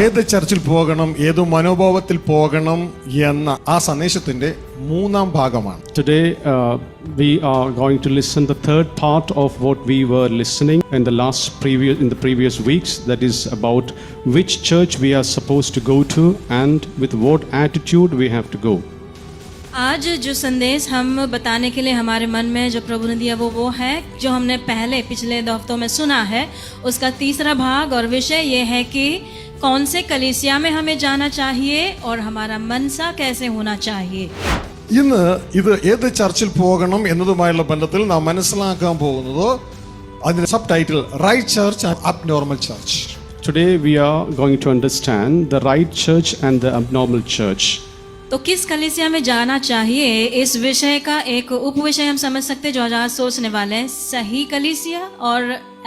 ഏത് ചർച്ചിൽ പോകണം, ഏത് മനോഭാവത്തിൽ പോകണം എന്ന ആ സന്ദേശത്തിന്റെ മൂന്നാം ഭാഗമാണ്. Today we are going to listen the third part of what we were listening in the previous weeks, that is about which church we are supposed to go to and with what attitude we have to go. आज जो संदेश हम बताने के लिए हमारे मन में जो प्रभु ने दिया वो है जो हमने पिछले 2 हफ्तों में सुना है, उसका तीसरा भाग और विषय ये है कि कौन से कलीसिया में हमें जाना चाहिए और हमारा मनसा कैसे होना चाहिए. ഇന്ന് ഇത് ഏത് ചർച്ചിൽ പോകണം എന്നതുമായുള്ള ബന്ധത്തിൽ നാം മനസ്സിലാക്കാൻ പോകുന്നത് അതിന്റെ subtitle right church and abnormal church. Today we are going to understand the right church and the abnormal church. तो किस कलीसिया में जाना चाहिए, इस विषय का एक उपविषय हम समझ सकते हैं जो आज सोचने वाले हैं, सही कलीसिया और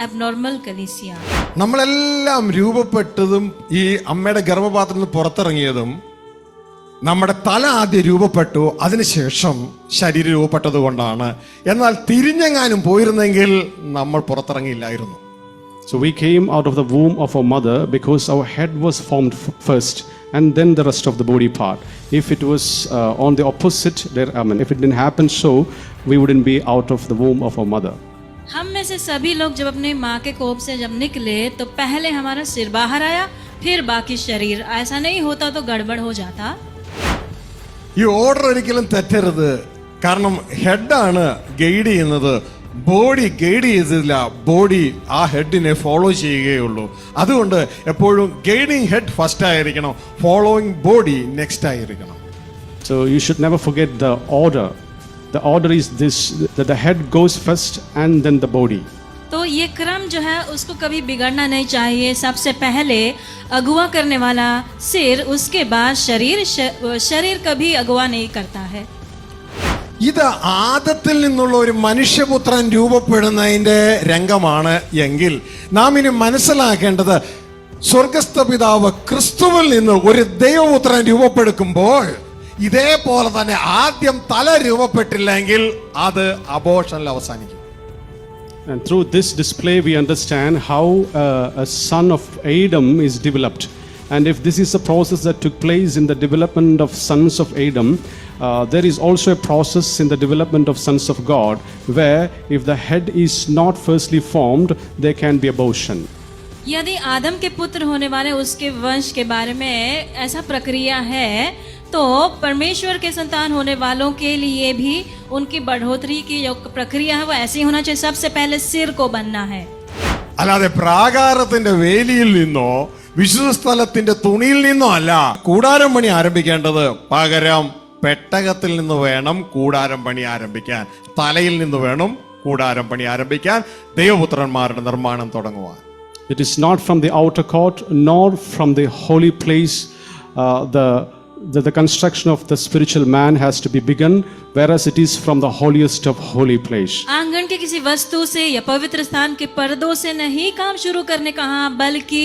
एब्नॉर्मल कलीसिया. നമ്മളെല്ലാം രൂപപ്പെട്ടതും ഈ അമ്മയുടെ ഗർഭപാത്രത്തിൽ നിന്ന് പുറത്തിറങ്ങിയതും നമ്മുടെ തല ആദ്യം രൂപപ്പെട്ടു, അതിനുശേഷം ശരീരം രൂപപ്പെട്ടത് കൊണ്ടാണ്. എന്നാൽ തിരിഞ്ഞെങ്ങാനും പോയിരുന്നെങ്കിൽ നമ്മൾ പുറത്തിറങ്ങിയില്ലായിരുന്നു. So we came out of the womb of our mother because our head was formed first and then the rest of the body part. If it was on the opposite, if it didn't happen so, we wouldn't be out of the womb of our mother. हम में से सभी लोग जब अपने माँ के कोख से जब निकले तो पहले हमारा सिर बाहर आया, फिर बाकी शरीर. ऐसा नहीं होता तो गड़बड़ हो जाता. ഈ ഓർഡർ ഒരിക്കലും തെറ്റരുത്. കാരണം ഹെഡാണ് ഗൈഡ് ചെയ്യുന്നത്, ബോഡി ഗൈഡ് ചെയ്തില്ല, ബോഡി ആ ഹെഡിനെ ഫോളോ ചെയ്യുകയുള്ളൂ. അതുകൊണ്ട് എപ്പോഴും ഗൈഡിങ് ഹെഡ് ഫസ്റ്റ് ആയിരിക്കണം, ഫോളോയിങ് ബോഡി നെക്സ്റ്റ് ആയിരിക്കണം. So you should never forget the order. The order is this, that the head goes first and then the body. तो ये क्रम जो है उसको कभी बिगड़ना नहीं चाहिए. सबसे पहले अगुवा करने वाला सिर, उसके बाद शरीर. शरीर कभी अगुवा नहीं करता है. ഇത് ആദത്തിൽ നിന്നുള്ള ഒരു മനുഷ്യപുത്രൻ രൂപപ്പെടുന്നതിന്റെ രംഗമാണ് എങ്കിൽ നാം ഇനി മനസ്സിലാക്കേണ്ടത് സ്വർഗസ്ഥ പിതാവ് ക്രിസ്തുവിൽ നിന്ന് ഒരു ദൈവപുത്രൻ രൂപപ്പെടുമ്പോൾ ഇതേപോലെ തന്നെ ആദ്യം തല രൂപപ്പെട്ടില്ലെങ്കിൽ അത് അബോർഷനിൽ അവസാനിക്കും. And through this display we understand how a son of Adam is developed. And if this is a process that took place in the development of sons of Adam, there is also a process in the development of sons of God where if the head is not firstly formed, there can be abortion. यदि आदम के पुत्र होने वाले उसके वंश के बारे में ऐसा प्रक्रिया है तो परमेश्वर के संतान होने वालों के लिए भी उनकी बढ़ोतरी की जो प्रक्रिया है वो ऐसी होना चाहिए. सबसे पहले सिर को बनना है. അല്ലാതെ പ്രാകാരത്തിന്റെ വേലിയിൽ നിന്നോ വിശുദ്ധ സ്ഥലത്തിന്റെ തുണിയിൽ നിന്നോ അല്ല കൂടാരം പണി ആരംഭിക്കേണ്ടത്. പകരം പെട്ടകത്തിൽ നിന്ന് വേണം കൂടാരം പണി ആരംഭിക്കാൻ, തലയിൽ നിന്ന് വേണം കൂടാരം പണി ആരംഭിക്കാൻ, ദൈവപുത്രന്മാരുടെ നിർമ്മാണം തുടങ്ങുവാൻ. It is not from the outer court nor from the holy place the construction of the spiritual man has to be begun, whereas it is from the holiest of holy place. आंगन के किसी वस्तु से या पवित्र स्थान के पर्दों से नहीं काम शुरू करने कहा, बल्कि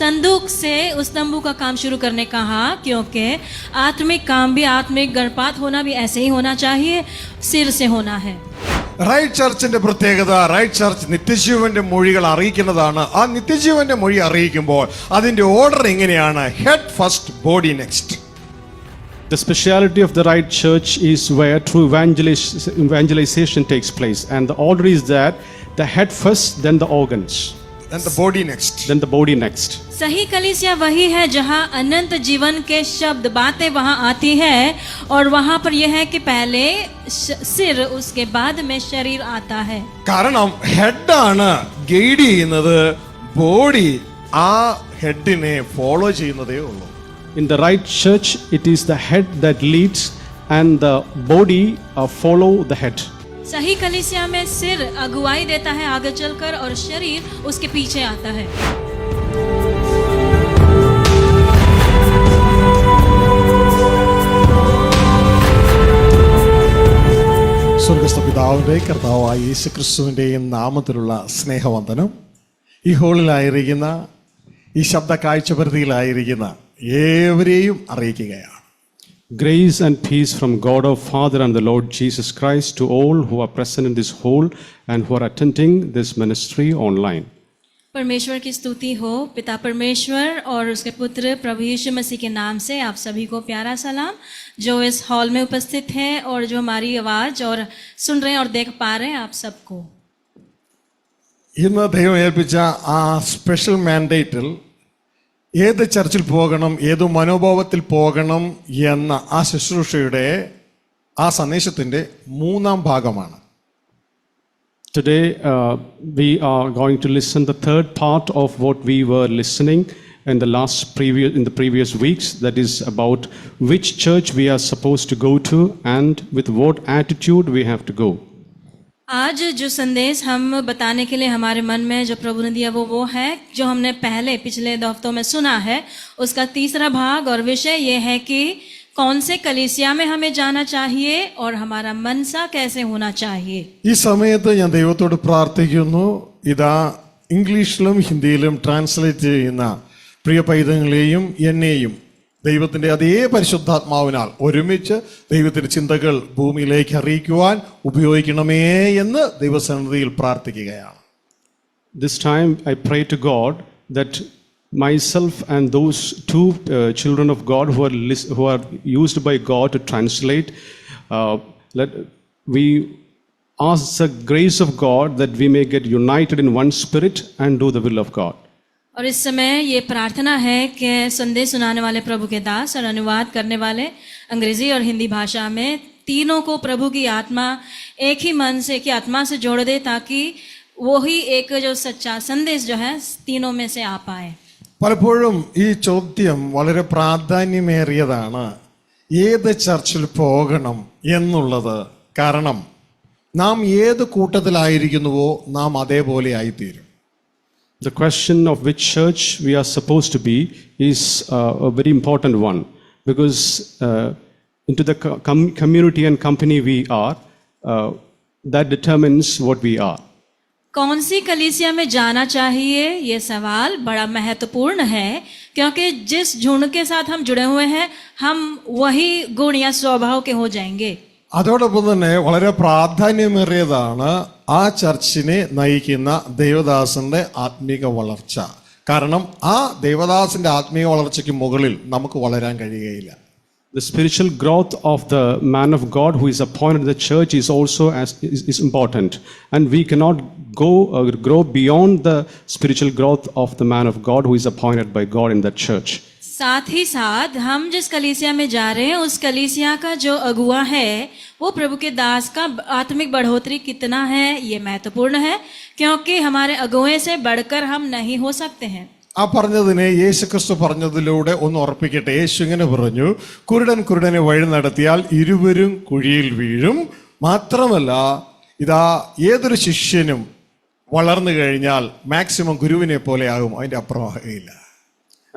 संदूक से उस तंबू का काम शुरू करने कहा. क्योंकि आत्मिक काम भी, आत्मिक गर्भपात होना भी ऐसे ही होना चाहिए, सिर से होना है. റൈറ്റ് ചർച്ചിന്റെ പ്രത്യേകത, റൈറ്റ് ചർച്ച് നിത്യജീവന്റെ മൊഴികൾ അറിയിക്കുന്നതാണ്. ആ നിത്യജീവന്റെ മൊഴി അറിയിക്കുമ്പോൾ അതിന്റെ ഓർഡർ എങ്ങനെയാണ്? Head first, body next. The speciality of the right church is where true evangelization takes place, and the order is that the head first, then the organs, then the body next, then the body next. सही कलीसिया वही है जहाँ अनंत जीवन के शब्द, बातें वहाँ आती है और वहाँ पर यह है कि पहले सिर, उसके बाद में शरीर आता है. കാരണം ഹെഡാണ് ഗൈഡ് ചെയ്യുന്നത്, ബോഡി ആ ഹെഡിനെ ഫോളോ ചെയ്യുന്നതേ ഉള്ളൂ. In the right church, it is the head that leads and the body follow the head. सही कलीसिया में सिर अगुवाई देता है आगे चलकर और शरीर उसके पीछे आता है. സ്വർഗസ്ഥ പിതാവിന്റെ കർത്താവായ യേശുക്രിസ്തുവിന്റെയും നാമത്തിലുള്ള സ്നേഹവന്ദനം ഈ ഹോളിലായിരിക്കുന്ന, ഈ ശബ്ദ കാഴ്ചപരിധിയിലായിരിക്കുന്ന ഏവരെയും അറിയിക്കുകയാണ്. Grace and peace from God our Father and the Lord Jesus Christ to all who are present in this hall and who are attending this ministry online. परमेश्वर की स्तुति हो। पिता परमेश्वर और उसके पुत्र प्रभु यीशु मसीह के नाम से आप सभी को प्यारा सलाम, जो इस हॉल में उपस्थित हैं और जो हमारी आवाज़ और सुन रहे हैं और देख पा रहे हैं, आप सबको। ഇന്ന് ദൈവം ഏൽപ്പിച്ച ആ സ്പെഷ്യൽ മാൻഡേറ്റിൽ ഏത് ചർച്ചിൽ പോകണം, ഏത് മനോഭാവത്തിൽ പോകണം എന്ന ആ ശുശ്രൂഷയുടെ ആ സന്ദേശത്തിൻ്റെ മൂന്നാം ഭാഗമാണ്. Today, we are going to listen the third part of what we were listening in the previous weeks. That is about which church we are supposed to go to and with what attitude we have to go. आज जो संदेश हम बताने के लिए हमारे मन में जो प्रभु ने दिया वो है जो हमने पहले पिछले हफ्तों में सुना है, उसका तीसरा भाग और विषय ये है कि कौन से कलीसिया में हमें जाना चाहिए और हमारा मनसा कैसे होना चाहिए. ഈ സമയത്ത് ഞാൻ ദൈവത്തോട് പ്രാർത്ഥിക്കുന്നു, ഇതാ ഇംഗ്ലീഷിലും ഹിന്ദിയിലും ട്രാൻസ്ലേറ്റ് ചെയ്യുന്ന പ്രിയ പൈതങ്ങളെയും എന്നെയും ദൈവത്തിൻ്റെ അതേ പരിശുദ്ധാത്മാവിനാൽ ഒരുമിച്ച് ദൈവത്തിൻ്റെ ചിന്തകൾ ഭൂമിയിലേക്ക് അറിയിക്കുവാൻ ഉപയോഗിക്കണമേ എന്ന് ദൈവസന്നിധിയിൽ പ്രാർത്ഥിക്കുകയാണ്. This time I pray to God that myself and those two children of God who are used by God to translate, we ask the grace of God that we may get united in one spirit and do the will of God. और इस समय ये प्रार्थना है कि संदेश सुनाने वाले प्रभु के दास और अनुवाद करने वाले अंग्रेजी और हिंदी भाषा में तीनों को प्रभु की आत्मा एक ही मन से की आत्मा से जोड़ दे, ताकि वो ही एक जो सच्चा संदेश जो है तीनों में से आ पाए. പലപ്പോഴും ഈ ചോദ്യം വളരെ പ്രാധാന്യമേറിയതാണ്, ഏത് ചർച്ചിൽ പോകണം എന്നുള്ളത്. കാരണം നാം ഏത് കൂട്ടത്തിലായിരിക്കുന്നുവോ നാം അതേപോലെ ആയിത്തീരും. The question of which church we are supposed to be is a very important one, because into the community and company we are, that determines what we are. कौन सी कलीसिया में जाना चाहिए, ये सवाल बड़ा महत्वपूर्ण है, क्योंकि जिस झुंड के साथ हम जुड़े हुए हैं हम वही गुण या स्वभाव के हो जाएंगे. അതോടൊപ്പം തന്നെ വളരെ പ്രാധാന്യമേറിയതാണ് ആ ചർച്ചിനെ നയിക്കുന്ന ദൈവദാസന്റെ ആത്മീക വളർച്ച. കാരണം ആ ദൈവദാസന്റെ ആത്മീക വളർച്ചയ്ക്ക് മുകളിൽ നമുക്ക് വളരാൻ കഴിയുകയില്ല. The spiritual growth of the man of God who is appointed in the church is also is important, and we cannot grow beyond the spiritual growth of the man of God who is appointed by God in that church. साथ ही साथ हम जिस कलीसिया में जा रहे हैं उस कलीसिया का जो अगुआ है वो प्रभु के दास का आत्मिक बढ़ोतरी कितना है, ये महत्वपूर्ण है, क्योंकि हमारे अगुए से बढ़कर हम नहीं हो सकते हैं. ആ പറഞ്ഞതിനെ യേശുക്രിസ്തു പറഞ്ഞതിലൂടെ ഒന്ന് ഉറപ്പിക്കട്ടെ. യേശു ഇങ്ങനെ പറഞ്ഞു, കുരുടനെ വഴി നടത്തിയാൽ ഇരുവരും കുഴിയിൽ വീഴും. മാത്രമല്ല, ഇതാ ഏതൊരു ശിഷ്യനും വളർന്നു കഴിഞ്ഞാൽ മാക്സിമം ഗുരുവിനെ പോലെ ആകും, അതിൻ്റെ അപ്പുറമാകുകയില്ല.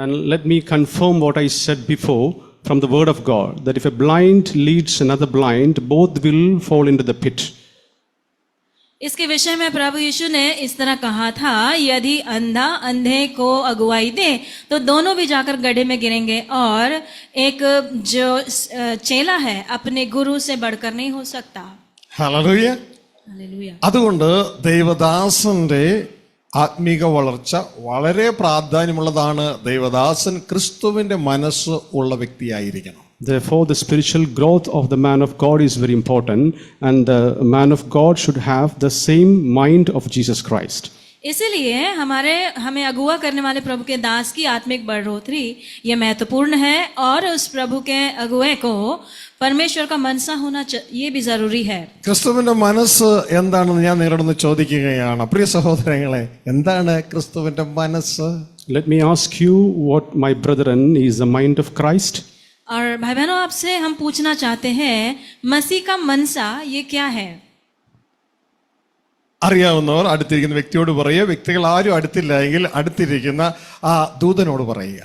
And let me confirm what I said before from the word of God, that if a blind leads another blind, both will fall into the pit. इसके विषय में प्रभु यीशु ने इस तरह कहा था, यदि अंधा अंधे को अगुवाई दे तो दोनों भी जाकर गड्ढे में गिरेंगे, और एक जो चेला है अपने गुरु से बढ़कर नहीं हो सकता. ഹല്ലേലൂയ. हालेलुया. അതുകൊണ്ട് ദൈവദാസന്റെ ആത്മീക വളർച്ച വളരെ പ്രാധാന്യമുള്ളതാണ്. ദൈവദാസൻ ക്രിസ്തുവിന്റെ മനസ്സ് ഉള്ള വ്യക്തിയായിരിക്കണം. Therefore, the spiritual growth of the man of God is very important, and the man of God should have the same mind of Jesus Christ. इसीलिए हमें अगुवा करने वाले प्रभु के दास की आत्मिक बढ़ोतरी ये महत्वपूर्ण है, और उस प्रभु के अगुए को परमेश्वर का मनसा होना ये भी जरूरी है. ക്രിസ്തുവിന്റെ മനസ്സ് എന്താണെന്ന് ഞാൻ നിങ്ങളോടൊന്ന് ചോദിക്കുകയാണ്. പ്രിയ സഹോദരങ്ങളെ, എന്താണ് ക്രിസ്തുവിന്റെ മനസ്സ്? Let me ask you what, my brethren, is the mind of Christ. और भाई बहनों, आपसे हम पूछना चाहते हैं, मसीह का मनसा ये क्या है? അറിയാവുന്നവർ അടുത്തിരിക്കുന്ന വ്യക്തിയോട് പറയുക, വ്യക്തികൾ ആരും അടുത്തില്ല എങ്കിൽ അടുത്തിരിക്കുന്ന ആ ദൂതനോട് പറയുക.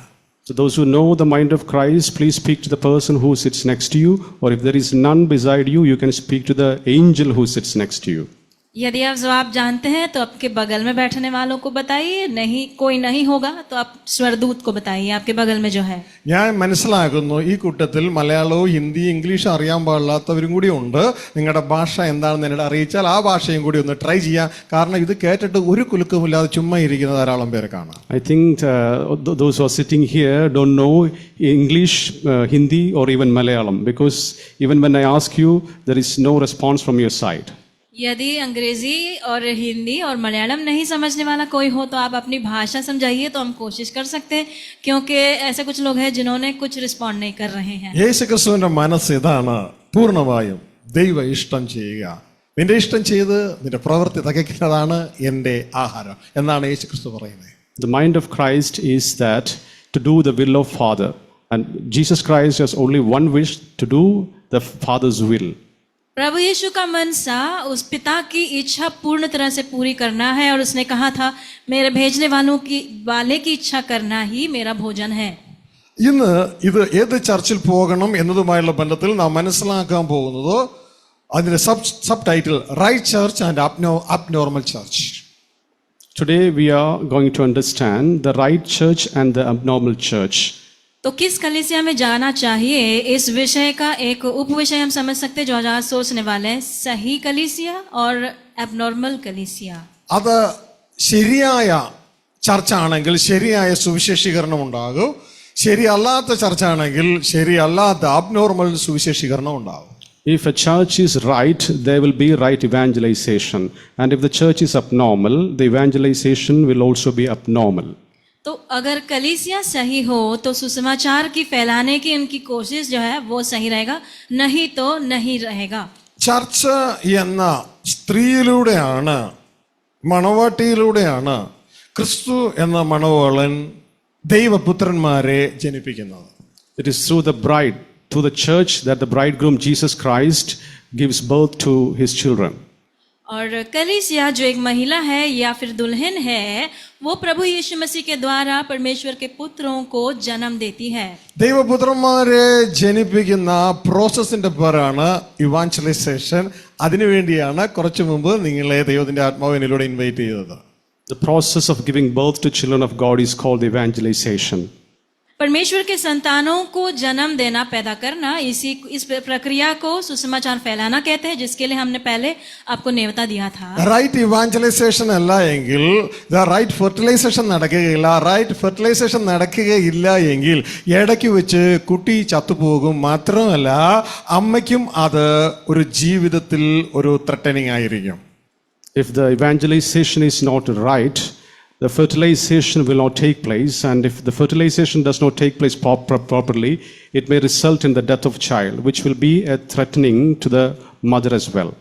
So those who know the mind of Christ, please speak to the person who sits next to you, or if there is none beside you, you can speak to the angel who sits next to you. यदि आप जवाब जानते हैं तो आपके बगल में बैठने वालों को बताइए, नहीं कोई नहीं होगा तो आप स्वरदूत को बताइए आपके बगल में जो है। ഞാൻ മനസ്സിലാക്കുന്നു ഈ കൂട്ടത്തിൽ മലയാളവും ഹിന്ദി ഇംഗ്ലീഷും അറിയാൻ പാടില്ലാത്തവരും കൂടി ഉണ്ട്. നിങ്ങളുടെ ഭാഷ എന്താണെന്ന് എന്നോട് അറിയിച്ചാൽ ആ ഭാഷയും കൂടി ഒന്ന് ട്രൈ ചെയ്യാം. കാരണം ഇത് കേട്ടിട്ട് ഒരു കുലുക്കമില്ലാതെ ചുമ്മാ ഇരിക്കുന്ന ധാരാളം പേരെ കാണാം. I think those who are sitting here don't know English, Hindi or even Malayalam, because even when I ask you, there is no response from your side. यदि अंग्रेजी और हिंदी और मलयालम नहीं समझने वाला कोई हो तो आप अपनी भाषा समझाइए, तो हम कोशिश कर सकते हैं, क्योंकि ऐसे कुछ लोग हैं जिन्होंने कुछ रिस्पॉन्ड नहीं कर रहे हैं। യേശുക്രിസ്തുവിന്റെ മനസ്സ് ഇതാണ്, പൂർണ്ണമായും ദൈവ ഇഷ്ടം ചെയ്യുക. നിന്റെ ഇഷ്ടം ചെയ്ത് നിന്റെ പ്രവൃത്തി തികയ്ക്കുന്നതാണ് എൻ്റെ ആഹാരം എന്നാണ് യേശുക്രിസ്തു പറയുന്നത്. The mind of Christ is that to do the will of Father, and Jesus Christ has only one wish, to do the Father's will. प्रभु यीशु का मन सा उस पिता की इच्छा पूर्ण तरह से पूरी करना है, और उसने कहा था मेरे भेजने वाले की इच्छा करना ही मेरा भोजन है। ഇന്ന് ഇത് ഏത് ചർച്ചിൽ പോകണം എന്നതുമായുള്ള ബന്ധത്തിൽ നാം മനസ്സിലാക്കാൻ പോകുന്നത് അതിന്റെ subtitle right church and abnormal church. Today we are going to understand the right church and the abnormal church. तो किस कलीसिया में जाना चाहिए, इस विषय का एक उप विषय हम समझ सकते हैं जो आज सोचने वाले हैं, सही कलीसिया और एबनॉर्मल कलीसिया। അത് ശരിയായ ചർച്ചാണെങ്കിൽ ശരിയായ സുവിശേഷീകരണം ഉണ്ടാകും, ശരിയല്ലാത്ത ചർച്ചാണെങ്കിൽ ശരിയല്ലാത്ത അബ്നോർമൽ സുവിശേഷീകരണം ഉണ്ടാകും. If a church is right, there will be right evangelization, and if the church is abnormal, the evangelization will also be abnormal. तो अगर कलीसिया सही हो तो सुसमाचार की फैलाने की उनकी कोशिश जो है वो सही रहेगा, नहीं तो नहीं रहेगा। ചർച്ച് എന്ന സ്ത്രീയിലൂടെയാണ്, മണവാട്ടിയിലൂടെയാണ് ക്രിസ്തു എന്ന മണവാളൻ ദൈവപുത്രന്മാരെ ജനിപ്പിക്കുന്നത്. It is through the bride, through the church, that the bridegroom Jesus Christ gives birth to his children. और कलीसिया जो एक महिला है या फिर दुल्हन है, वो प्रभु यीशु मसीह के द्वारा परमेश्वर के पुत्रों को जन्म देती है। ദൈവപുത്രന്മാരെ ജനിപ്പിക്കുന്ന പ്രോസസ്സിന്റെ പേരാണ് ഇവാഞ്ചലൈസേഷൻ. അതിനുവേണ്ടിയാണ് കുറച്ചു മുമ്പ് നിങ്ങളെ ദൈവത്തിന്റെ ആത്മാവിനിലൂടെ ഇൻവൈറ്റ് ചെയ്തത്. The process of giving birth to children of God is called evangelization. परमेश्वर के संतानों को जन्म देना, पैदा करना, इस प्रक्रिया को सुसमाचार फैलाना कहते हैं, जिसके लिए हमने पहले आपको न्योता दिया था। റൈറ്റ് ഇവാഞ്ചലൈസേഷൻ അല്ല എങ്കിൽ റൈറ്റ് ഫെർട്ടിലൈസേഷൻ നടക്കുകയില്ല. റൈറ്റ് ഫെർട്ടിലൈസേഷൻ നടക്കുകയില്ല എങ്കിൽ ഇടയ്ക്ക് വെച്ച് കുട്ടി ചത്തുപോകും. മാത്രമല്ല അമ്മയ്ക്കും അത് ഒരു ജീവിതത്തിൽ ഒരു ത്രെട്ടനിങ് ആയിരിക്കും. If the evangelization is not right, the fertilization will not take place, and if the fertilization does not take place properly, it may result in the death of child, which will be a threatening to the mother as well.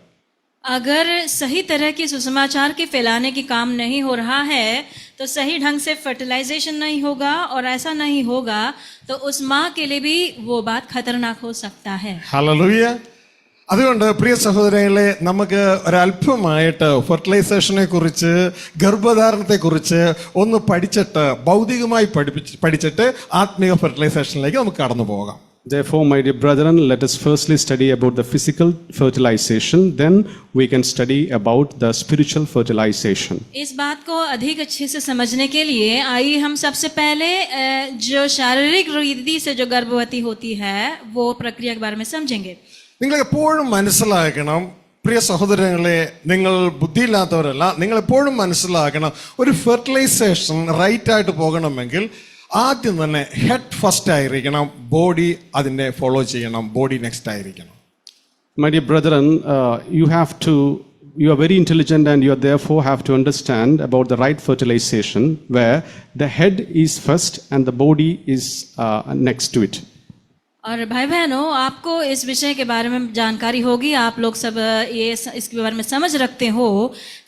अगर सही तरह की सुसमाचार के फैलाने की काम नहीं हो रहा है तो सही ढंग से फर्टिलाइजेशन नहीं होगा, और ऐसा नहीं होगा तो उस माँ के लिए भी वो बात खतरनाक हो सकता है। ഹല്ലേലൂയ. അതുകൊണ്ട് പ്രിയ സഹോദരങ്ങളെ, നമുക്ക് ഒരല്പമായിട്ട് ഫെർട്ടിലൈസേഷനെ കുറിച്ച്, ഗർഭധാരണത്തെ കുറിച്ച് ഒന്ന് പഠിച്ചിട്ട്, ഭൗതികമായി പഠിച്ചിട്ട് ആത്മീയ ഫെർട്ടിലൈസേഷനിലേക്ക് നമുക്ക് കടന്നു പോകാം. Therefore, my dear brethren, let us firstly study about the physical fertilization, then we can study about the spiritual fertilization. इस बात को अधिक अच्छे से समझने के लिए आइए हम सबसे पहले जो शारीरिक रीति से जो गर्भवती होती है वो प्रक्रिया के बारे में समझेंगे। നിങ്ങൾ എപ്പോഴും മനസ്സിലാക്കണം പ്രിയ സഹോദരങ്ങളെ, നിങ്ങൾ ബുദ്ധിയില്ലാത്തവരല്ല, നിങ്ങൾ എപ്പോഴും മനസ്സിലാക്കണം, ഒരു ഫെർട്ടിലൈസേഷൻ റൈറ്റ് ആയിട്ട് പോകണമെങ്കിൽ ആദ്യം തന്നെ ഹെഡ് ഫസ്റ്റ് ആയിരിക്കണം, ബോഡി അതിനെ ഫോളോ ചെയ്യണം, ബോഡി നെക്സ്റ്റ് ആയിരിക്കണം. My dear brethren, you are very intelligent, and you therefore have to understand about the right fertilization, where the head is first and the body is next to it. और भाई बहनों, आपको इस विषय के बारे में जानकारी होगी, आप लोग सब इसके बारे में समझ रखते हो।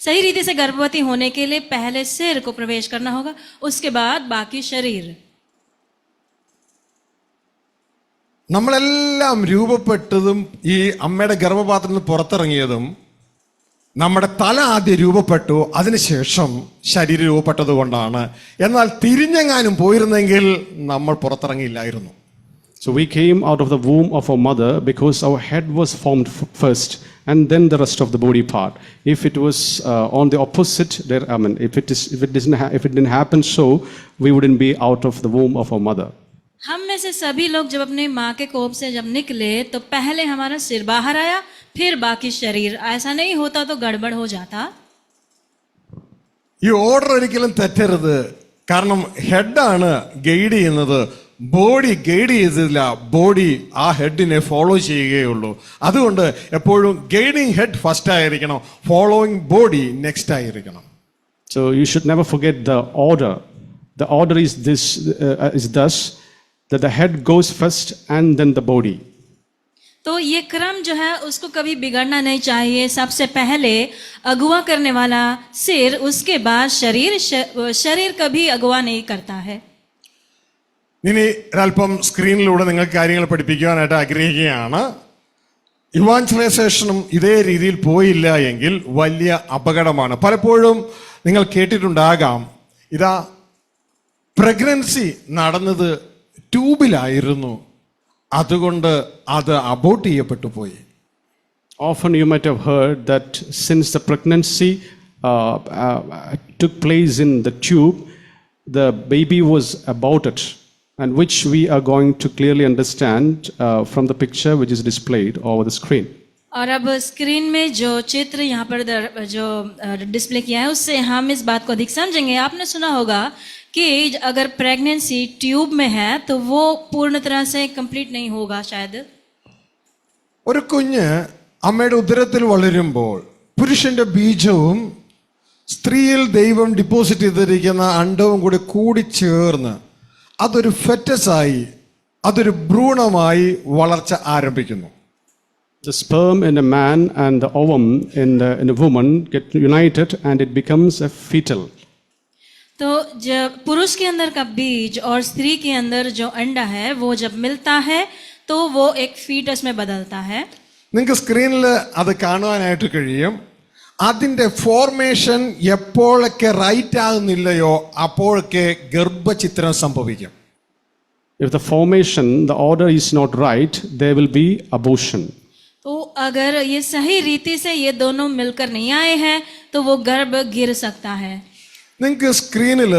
सही रीति से गर्भवती होने के लिए पहले सिर को प्रवेश करना होगा, उसके बाद बाकी शरीर। നമ്മളെല്ലാം രൂപപ്പെട്ടതും ഈ അമ്മയുടെ ഗർഭപാത്രത്തിൽ നിന്ന് പുറത്തിറങ്ങിയതും നമ്മുടെ തല ആദ്യം രൂപപ്പെട്ടു, അതിനുശേഷം ശരീരം രൂപപ്പെട്ടത് കൊണ്ടാണ്. എന്നാൽ തിരിഞ്ഞെങ്ങാനും പോയിരുന്നെങ്കിൽ നമ്മൾ പുറത്തിറങ്ങിയില്ലായിരുന്നു. So we came out of the womb of our mother because our head was formed first, and then the rest of the body part. If it was on the opposite, if it didn't happen so, we wouldn't be out of the womb of our mother. हम में से सभी लोग जब अपने माँ के कोख से जब निकले तो पहले हमारा सिर बाहर आया, फिर बाकी शरीर. ऐसा नहीं होता तो गड़बड़ हो जाता. ഈ ഓർഡർ ഒരിക്കലും തെറ്റരുത്. കാരണം ഹെഡാണ് ഗൈഡ് ചെയ്യുന്നത്, ബോഡി ഗൈഡ് ചെയ്തില്ല. ബോഡി ആ ഹെഡിനെ ഫോളോ ചെയ്യുകയുള്ളൂ. അതുകൊണ്ട് എപ്പോഴും ഗൈഡിങ് ഹെഡ് ഫസ്റ്റ് ആയിരിക്കണം, ഫോളോയിങ് ബോഡി നെക്സ്റ്റ് ആയിരിക്കണം. So you should never forget the order. The order is thus that the head goes first and then the body. तो ये क्रम जो है उसको कभी बिगड़ना नहीं चाहिए. सबसे पहले अगुवा करने वाला सिर, उसके बाद शरीर. शरीर कभी अगुवा नहीं करता है. ഇനി ഒരല്പം സ്ക്രീനിലൂടെ നിങ്ങൾക്ക് കാര്യങ്ങൾ പഠിപ്പിക്കുവാനായിട്ട് ആഗ്രഹിക്കുകയാണ്. ഇവാഞ്ചലൈസേഷനും ഇതേ രീതിയിൽ പോയില്ല എങ്കിൽ വലിയ അപകടമാണ്. പലപ്പോഴും നിങ്ങൾ കേട്ടിട്ടുണ്ടാകാം, ഇതാ പ്രഗ്നൻസി നടന്നത് ട്യൂബിലായിരുന്നു, അതുകൊണ്ട് അത് അബോർട്ട് ചെയ്യപ്പെട്ടു പോയി. Often you might have heard that since the pregnancy took place in the tube, the baby was aborted, and which we are going to clearly understand from the picture which is displayed over the screen. और अब screen में जो चित्र यहाँ पर जो display किया है उससे हम इस बात को अधिक समझेंगे. आपने सुना होगा कि अगर प्रेगनेंसी ट्यूब में है तो वो पूर्ण तरह से कंप्लीट नहीं होगा शायद. ഒരു കുഞ്ഞ് അമ്മയുടെ ഉദരത്തിൽ വളരുമ്പോൾ പുരുഷന്റെ ബീജവും സ്ത്രീയിൽ ദൈവം ഡിപ്പോസിറ്റ് ചെയ്തിരിക്കുന്ന അണ്ടവും കൂടി ചേർന്ന് അതൊരു ഫെറ്റസായി, അതൊരു ഭ്രൂണമായി വളർച്ച ആരംഭിക്കുന്നു. The sperm in a man and the ovum in a woman get united and it becomes a fetal. तो जब पुरुष के अंदर का बीज और स्त्री के अंदर जो अंडा है वो जब मिलता है तो वो एक फीटस में बदलता है. നിങ്ങൾക്ക് സ്ക്രീനിൽ അത് കാണുവാനായിട്ട് കഴിയും. അതിൻ്റെ ഫോർമേഷൻ എപ്പോഴൊക്കെ റൈറ്റ് ആകുന്നില്ലയോ അപ്പോഴൊക്കെ ഗർഭചിത്രം സംഭവിക്കും. If the formation, the order is not right, there will be abortion. तो अगर ये सही रीति से ये दोनों मिलकर नहीं आए हैं तो वो गर्भ गिर सकता है. നിങ്ങൾക്ക് സ്ക്രീനിൽ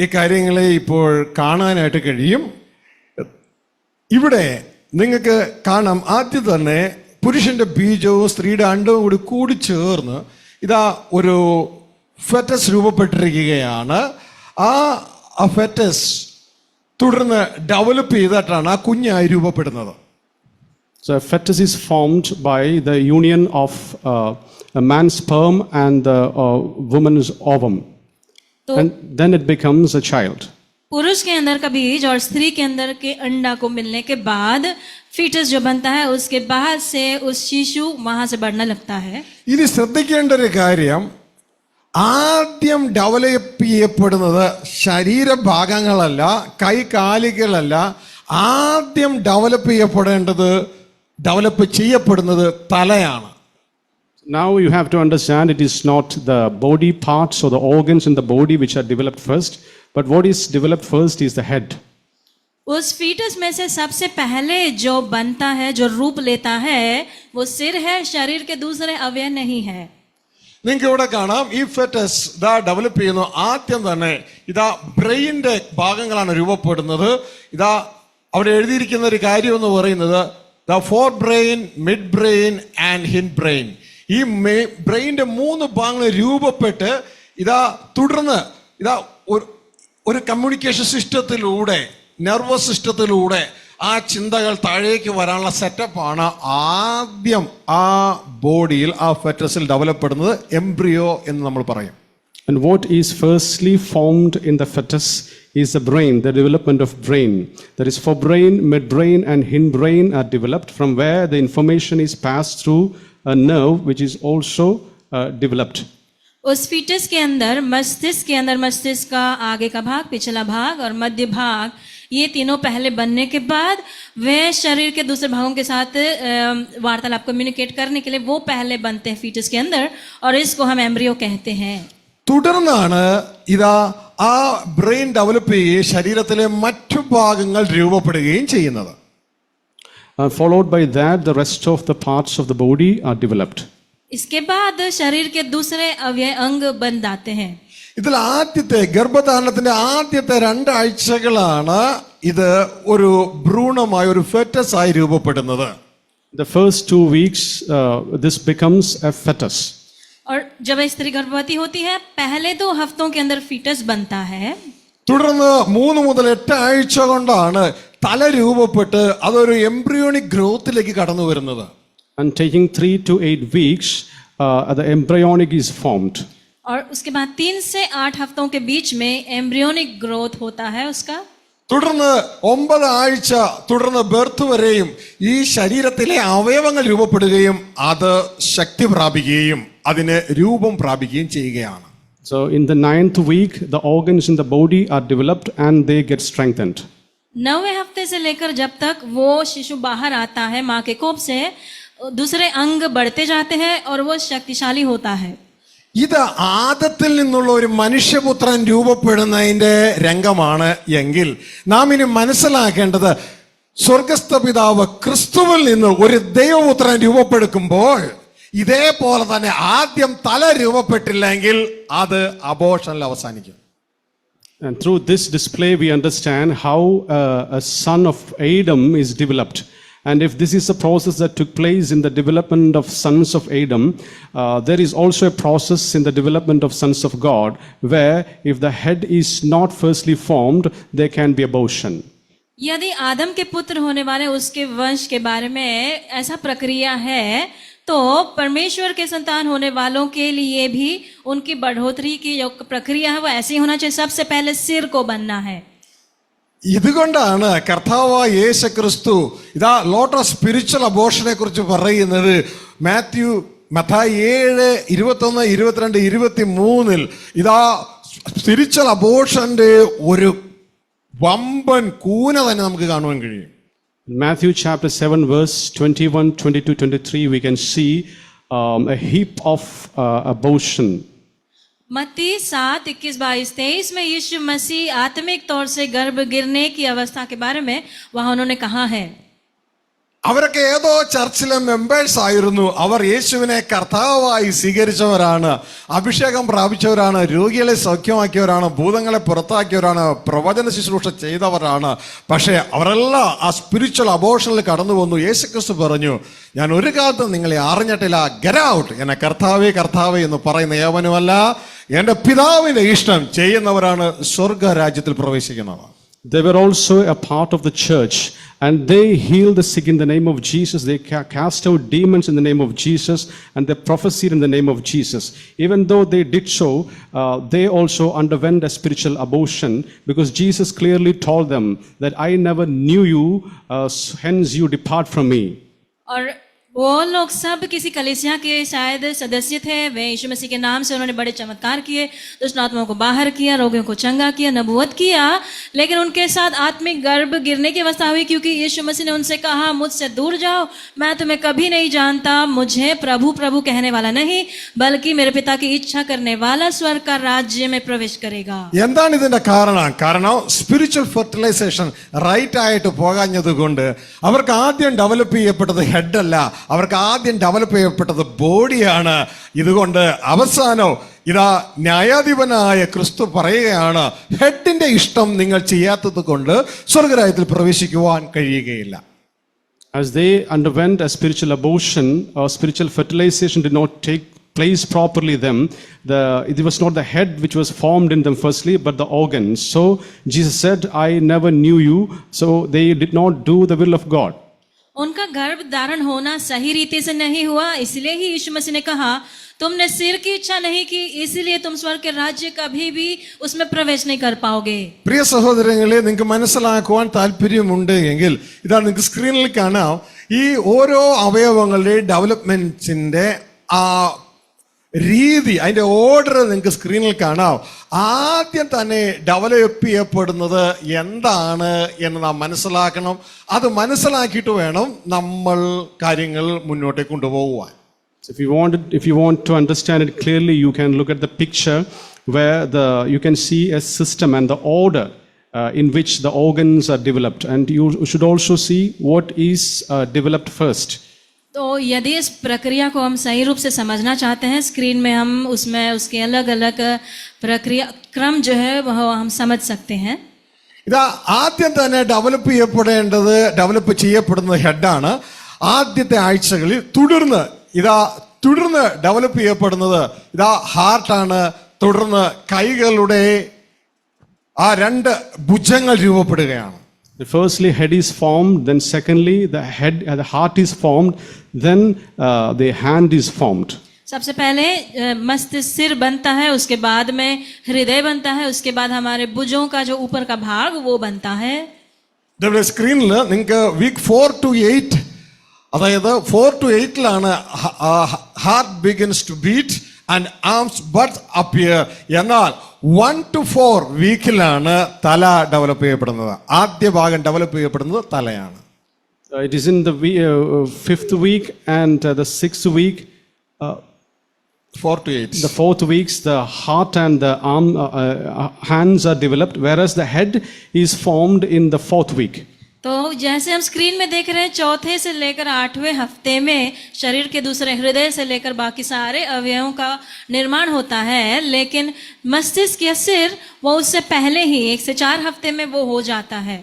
ഈ കാര്യങ്ങളെ ഇപ്പോൾ കാണാനായിട്ട് കഴിയും. ഇവിടെ നിങ്ങൾക്ക് കാണാം, ആദ്യം തന്നെ പുരുഷന്റെ ബീജവും സ്ത്രീയുടെ അണ്ടവും കൂടി ചേർന്ന് ഇതാ ഒരു ഫെറ്റസ് രൂപപ്പെട്ടിരിക്കുകയാണ്. ആ ഫെറ്റസ് തുടർന്ന് ഡെവലപ്പ് ചെയ്തിട്ടാണ് ആ കുഞ്ഞായി രൂപപ്പെടുന്നത്. So a fetus is formed by the union of a man's sperm and the woman's ovum. And then it becomes a child. पुरुष के अंदर का बीज और स्त्री के अंदर के अंडा को मिलने के बाद फीटस जो बनता है उसके बाद से उस शिशु वहां से बढ़ने लगता है. ഇനി ശ്രദ്ധിക്കേണ്ട ഒരു കാര്യം, ആദ്യം ഡെവലപ്പ് ചെയ്യപ്പെടുന്നത് ശരീരഭാഗങ്ങളല്ല, കൈകാലുകളല്ല. ആദ്യം ഡെവലപ്പ് ചെയ്യപ്പെടുന്നത് തലയാണ്. Now you have to understand it is not the body parts or the organs in the body which are developed first, but what is developed first is the head. उस foetus में से सबसे पहले जो बनता है, जो रूप लेता है, वो सिर है, शरीर के दूसरे अवयव नहीं है. നിങ്ങൾക്ക് ഇവിടെ കാണാം, ഈ ഫെറ്റസ് ഇതാ ഡെവലപ്പ് ചെയ്യുന്നു. ആദ്യം തന്നെ ഇതാ ബ്രെയിനിന്റെ ഭാഗങ്ങളാണ് രൂപപ്പെടുന്നത്. ഇതാ അവിടെ എഴുതിയിരിക്കുന്ന ഒരു കാര്യം എന്ന് പറയുന്നത് the forebrain, midbrain and hindbrain. ഈ ബ്രെയിനിന്റെ 3 ഭാഗങ്ങൾ രൂപപ്പെട്ട് ഇതാ തുടർന്ന് ഇതാ ഒരു കമ്മ്യൂണിക്കേഷൻ സിസ്റ്റത്തിലൂടെ, നെർവസ് സിസ്റ്റത്തിലൂടെ ആ ചിന്തകൾ താഴേക്ക് വരാനുള്ള സെറ്റപ്പാണ് ആദ്യം ആ ബോഡിയിൽ, ആ ഫെറ്റസിൽ ഡെവലപ്പ് ചെയ്യുന്നത്. എംബ്രിയോ എന്ന് നമ്മൾ പറയും. And what is firstly formed in the fetus is the brain, the development of brain. That is, forebrain, midbrain and hindbrain are developed, from where the information is passed through a nerve which is also developed. उस foetus के अंदर मस्तिष्क का आगे का भाग, पिछला भाग और मध्य भाग, ये तीनों पहले बनने के बाद वे शरीर के दूसरे भागों के साथ वार्तालाप, कम्युनिकेट करने के लिए वो पहले बनते हैं फीटस के अंदर, और इसको हम एम्ब्रियो कहते हैं. തുടർന്നാണ് ഇതാ ആ ബ്രെയിൻ ഡെവലപ്പ് ചെയ്യുകയും ശരീരത്തിലെ മറ്റു ഭാഗങ്ങൾ രൂപപ്പെടുകയും ചെയ്യുന്നത്. Followed by that, the rest of the parts of the body are developed. इसके बाद शरीर के दूसरे अवयव अंग बन जाते हैं. ഇതിൽ ആദ്യത്തെ ഗർഭധാരണത്തിന്റെ ആദ്യത്തെ 2 ആഴ്ചകളാണ് ഇത് ഒരു ഭ്രൂണമായി ഒരു ഫെറ്റസ് ആയി രൂപപ്പെടുന്നത്. The first 2 weeks, this becomes a fetus. और जब स्त्री गर्भवती होती है पहले 2 हफ्तों के अंदर फीटस बनता है. തുടർന്ന് 3 മുതൽ 8 ആഴ്ച കൊണ്ടാണ് തല രൂപപ്പെട്ട് അതൊരു എംബ്രിയോണിക് ഗ്രോത്തിലേക്ക് കടന്നു വരുന്നത്. And taking 3 to 8 weeks, the embryonic is formed. और उसके बाद 3 से 8 हफ्तों के बीच में एम्ब्रियोनिक ग्रोथ होता है उसका. തുടർന്ന് 9 ആഴ്ച തുടർന്ന് ബർത്ത് വരെയും ഈ ശരീരത്തിലെ അവയവങ്ങൾ രൂപപ്പെടുകയും അത് ശക്തി പ്രാപിക്കുകയും അതിന് രൂപം പ്രാപിക്കുകയും ചെയ്യുകയാണ്. So in the 9th week, the organs in the body are developed and they get strengthened. 9वें हफ्ते से लेकर जब तक वो शिशु बाहर आता है माँ के कोख से, दूसरे अंग बढ़ते जाते हैं और वो शक्तिशाली होता है. ഇത് ആദത്തിൽ നിന്നുള്ള ഒരു മനുഷ്യപുത്രൻ രൂപപ്പെടുന്നതിന്റെ രംഗമാണ് എങ്കിൽ നാം ഇനി മനസ്സിലാക്കേണ്ടത് സ്വർഗസ്ഥ പിതാവ് ക്രിസ്തുവിൽ നിന്ന് ഒരു ദൈവപുത്രൻ രൂപപ്പെടുമ്പോൾ ഇതേപോലെ തന്നെ ആദ്യം തല രൂപപ്പെട്ടില്ലെങ്കിൽ അത് അബോർഷനിൽ അവസാനിക്കും. And through this display, we understand how a son of Adam is developed. And if this is a process that took place in the development of sons of Adam, there is also a process in the development of sons of God, where if the head is not firstly formed, there can be abortion. यदि आदम के पुत्र होने वाले उसके वंश के बारे में ऐसा प्रक्रिया है, तो परमेश्वर के संतान होने वालों के लिए भी उनकी बढ़ोतरी की जो प्रक्रिया है वो ऐसी होना चाहिए. सबसे पहले सिर को बनना है. ഇതുകൊണ്ടാണ് കർത്താവായ യേശു ക്രിസ്തു ഇതാ ലോട്ട് ഓഫ് സ്പിരിച്വൽ അബോർഷനെ കുറിച്ച് പറയുന്നത് മത്തായി 7:21, 22, 23 ഇതാ സ്പിരിച്വൽ അബോർഷന്റെ ഒരു വമ്പൻ കൂന തന്നെ നമുക്ക് കാണുവാൻ കഴിയും. In Matthew chapter 7, verse 21, 22, 23, we can see a heap of abortion. मत्ती 7, 21, 22, 23 में यीशु मसीह आत्मिक तौर से गर्भ गिरने की अवस्था के बारे में वहां उन्होंने कहा है. അവരൊക്കെ ഏതോ ചർച്ചിലെ മെമ്പേഴ്സ് ആയിരുന്നു. അവർ യേശുവിനെ കർത്താവായി സ്വീകരിച്ചവരാണ്, അഭിഷേകം പ്രാപിച്ചവരാണ്, രോഗികളെ സൗഖ്യമാക്കിയവരാണ്, ഭൂതങ്ങളെ പുറത്താക്കിയവരാണ്, പ്രവചന ശുശ്രൂഷ ചെയ്തവരാണ്. പക്ഷേ അവരെല്ലാം ആ സ്പിരിച്വൽ അബോർഷനിൽ കടന്നു വന്നു. യേശുക്രിസ്തു പറഞ്ഞു, ഞാൻ ഒരു കാലത്തും നിങ്ങളെ അറിഞ്ഞിട്ടില്ല, ഗെറ്റ് ഔട്ട്. എന്നെ കർത്താവേ കർത്താവേ എന്ന് പറയുന്ന ഏവനുമല്ല, എന്റെ പിതാവിന്റെ ഇഷ്ടം ചെയ്യുന്നവരാണ് സ്വർഗരാജ്യത്തിൽ പ്രവേശിക്കുന്നത്. They were also a part of the church, and they healed the sick in the name of Jesus. They cast out demons in the name of Jesus, and they prophesied in the name of Jesus. Even though they did so, they also underwent a spiritual abortion, because Jesus clearly told them that I never knew you, hence you depart from me. और वो लोग सब किसी कलीसिया के शायद सदस्य थे. वे यीशु मसीह के नाम से उन्होंने बड़े चमत्कार किए, दुष्ट आत्माओं को बाहर किया, रोगियों को चंगा किया, नबूवत किया, लेकिन उनके साथ आत्मिक गर्भ गिरने की अवस्था हुई, क्योंकि यीशु मसीह ने उनसे कहा, मुझसे दूर जाओ, मैं तुम्हें कभी नहीं जानता. मुझे प्रभु प्रभु कहने वाला नहीं, बल्कि मेरे पिता की इच्छा करने वाला स्वर्ग का राज्य में प्रवेश करेगा. എന്താണ് ഇതിന്റെ കാരണം സ്പിരിച്വൽ ഫെർട്ടിലൈസേഷൻ റൈറ്റ് ആയിട്ട് പോകാഞ്ഞത് കൊണ്ട് അവർക്ക് ആദ്യം ഡെവലപ്പ് ചെയ്യപ്പെട്ടത് ഹെഡ് അല്ല, അവർക്ക് ആദ്യം ഡെവലപ്പ് ചെയ്യപ്പെട്ടത് ബോഡിയാണ്. ഇതുകൊണ്ട് അവസാനം ഇതാ ന്യായാധിപനായ ക്രിസ്തു പറയുകയാണ്, ഹെഡിന്റെ ഇഷ്ടം നിങ്ങൾ ചെയ്യാത്തത് കൊണ്ട് സ്വർഗരാജ്യത്തിൽ പ്രവേശിക്കുവാൻ കഴിയുകയില്ല. As they underwent a spiritual abortion or spiritual fertilization did not take place properly, it was not the head which was formed in them firstly, but the organs. So Jesus said, I never knew you. So they did not do the will of God. उनका गर्भ धारण होना सही रीति से नहीं हुआ, इसलिए ही यीशु मसीह ने कहा, तुमने सिर की इच्छा नहीं की, इसलिए तुम स्वर्ग के राज्य कभी भी उसमें प्रवेश नहीं कर पाओगे. പ്രിയ സഹോദരങ്ങളെ, നിങ്ങൾക്ക് മനസ്സിലാക്കുവാൻ താല്പര്യമുണ്ട് എങ്കിൽ ഇതാ നിങ്ങൾക്ക് സ്ക്രീനിൽ കാണാം ഈ ഓരോ അവയവങ്ങളുടെ ഡെവലപ്മെന്റ്സിന്റെ ആ രീതി, അതിന്റെ ഓർഡർ നിങ്ങൾക്ക് സ്ക്രീനിൽ കാണാം. ആദ്യം തന്നെ ഡെവലപ്പ് ചെയ്യപ്പെടുന്നത് എന്താണ് എന്ന് നാം മനസ്സിലാക്കണം. അത് മനസ്സിലാക്കിയിട്ട് വേണം നമ്മൾ കാര്യങ്ങൾ മുന്നോട്ട് കൊണ്ടുപോകുവാൻ. If you want to understand it clearly, you can look at the picture where you can see a system and the order in which the organs are developed. And you should also see what is developed first. तो यदि इस प्रक्रिया को हम सही रूप से समझना चाहते हैं, स्क्रीन में हम उसमें उसके अलग अलग प्रक्रिया क्रम जो है वह हम समझ सकते हैं. ഇതാ ആദ്യം തന്നെ ഡെവലപ്പ് ചെയ്യപ്പെടുന്നത് ഹെഡാണ്. ആദ്യത്തെ ആഴ്ചകളിൽ തുടർന്ന് ഡെവലപ്പ് ചെയ്യപ്പെടുന്നത് ഹാർട്ടാണ്. തുടർന്ന് കൈകളുടെ ആ രണ്ട് ഭുജങ്ങൾ രൂപപ്പെടുകയാണ്. Firstly, head is formed. Then, secondly, the heart is formed. Then, the hand is formed. सबसे पहले मस्तिष्क सिर बनता है, उसके बाद में हृदय बनता है, उसके बाद हमारे भुजों का जो ऊपर का भाग वो बनता है. ഇതവിടെ സ്ക്രീനിൽ നിങ്ങൾക്ക് വീക്ക് 4 to 8, അതായത് 4 to 8 heart begins to beat and ആംസ് ബട്ട് അപ്പിയർ. എന്നാൽ 1 to 4 വീക്കിലാണ് തല ഡെവലപ്പ് ചെയ്യപ്പെടുന്നത്. ആദ്യ ഭാഗം ഡെവലപ്പ് ചെയ്യപ്പെടുന്നത് തലയാണ്. It is in the 5th week and the 6th week. 4 to 8. The 4th weeks, the heart and the hands are developed, whereas the head is formed in the 4th week. तो जैसे हम screen में देख रहे हैं, चौथे से लेकर 8वें हफ्ते में शरीर के दूसरे हृदय से लेकर बाकी सारे अवयवों का निर्माण होता है, लेकिन मस्तिष्क या सिर वो उससे पहले ही 1 से 4 हफ्ते में वो हो जाता है.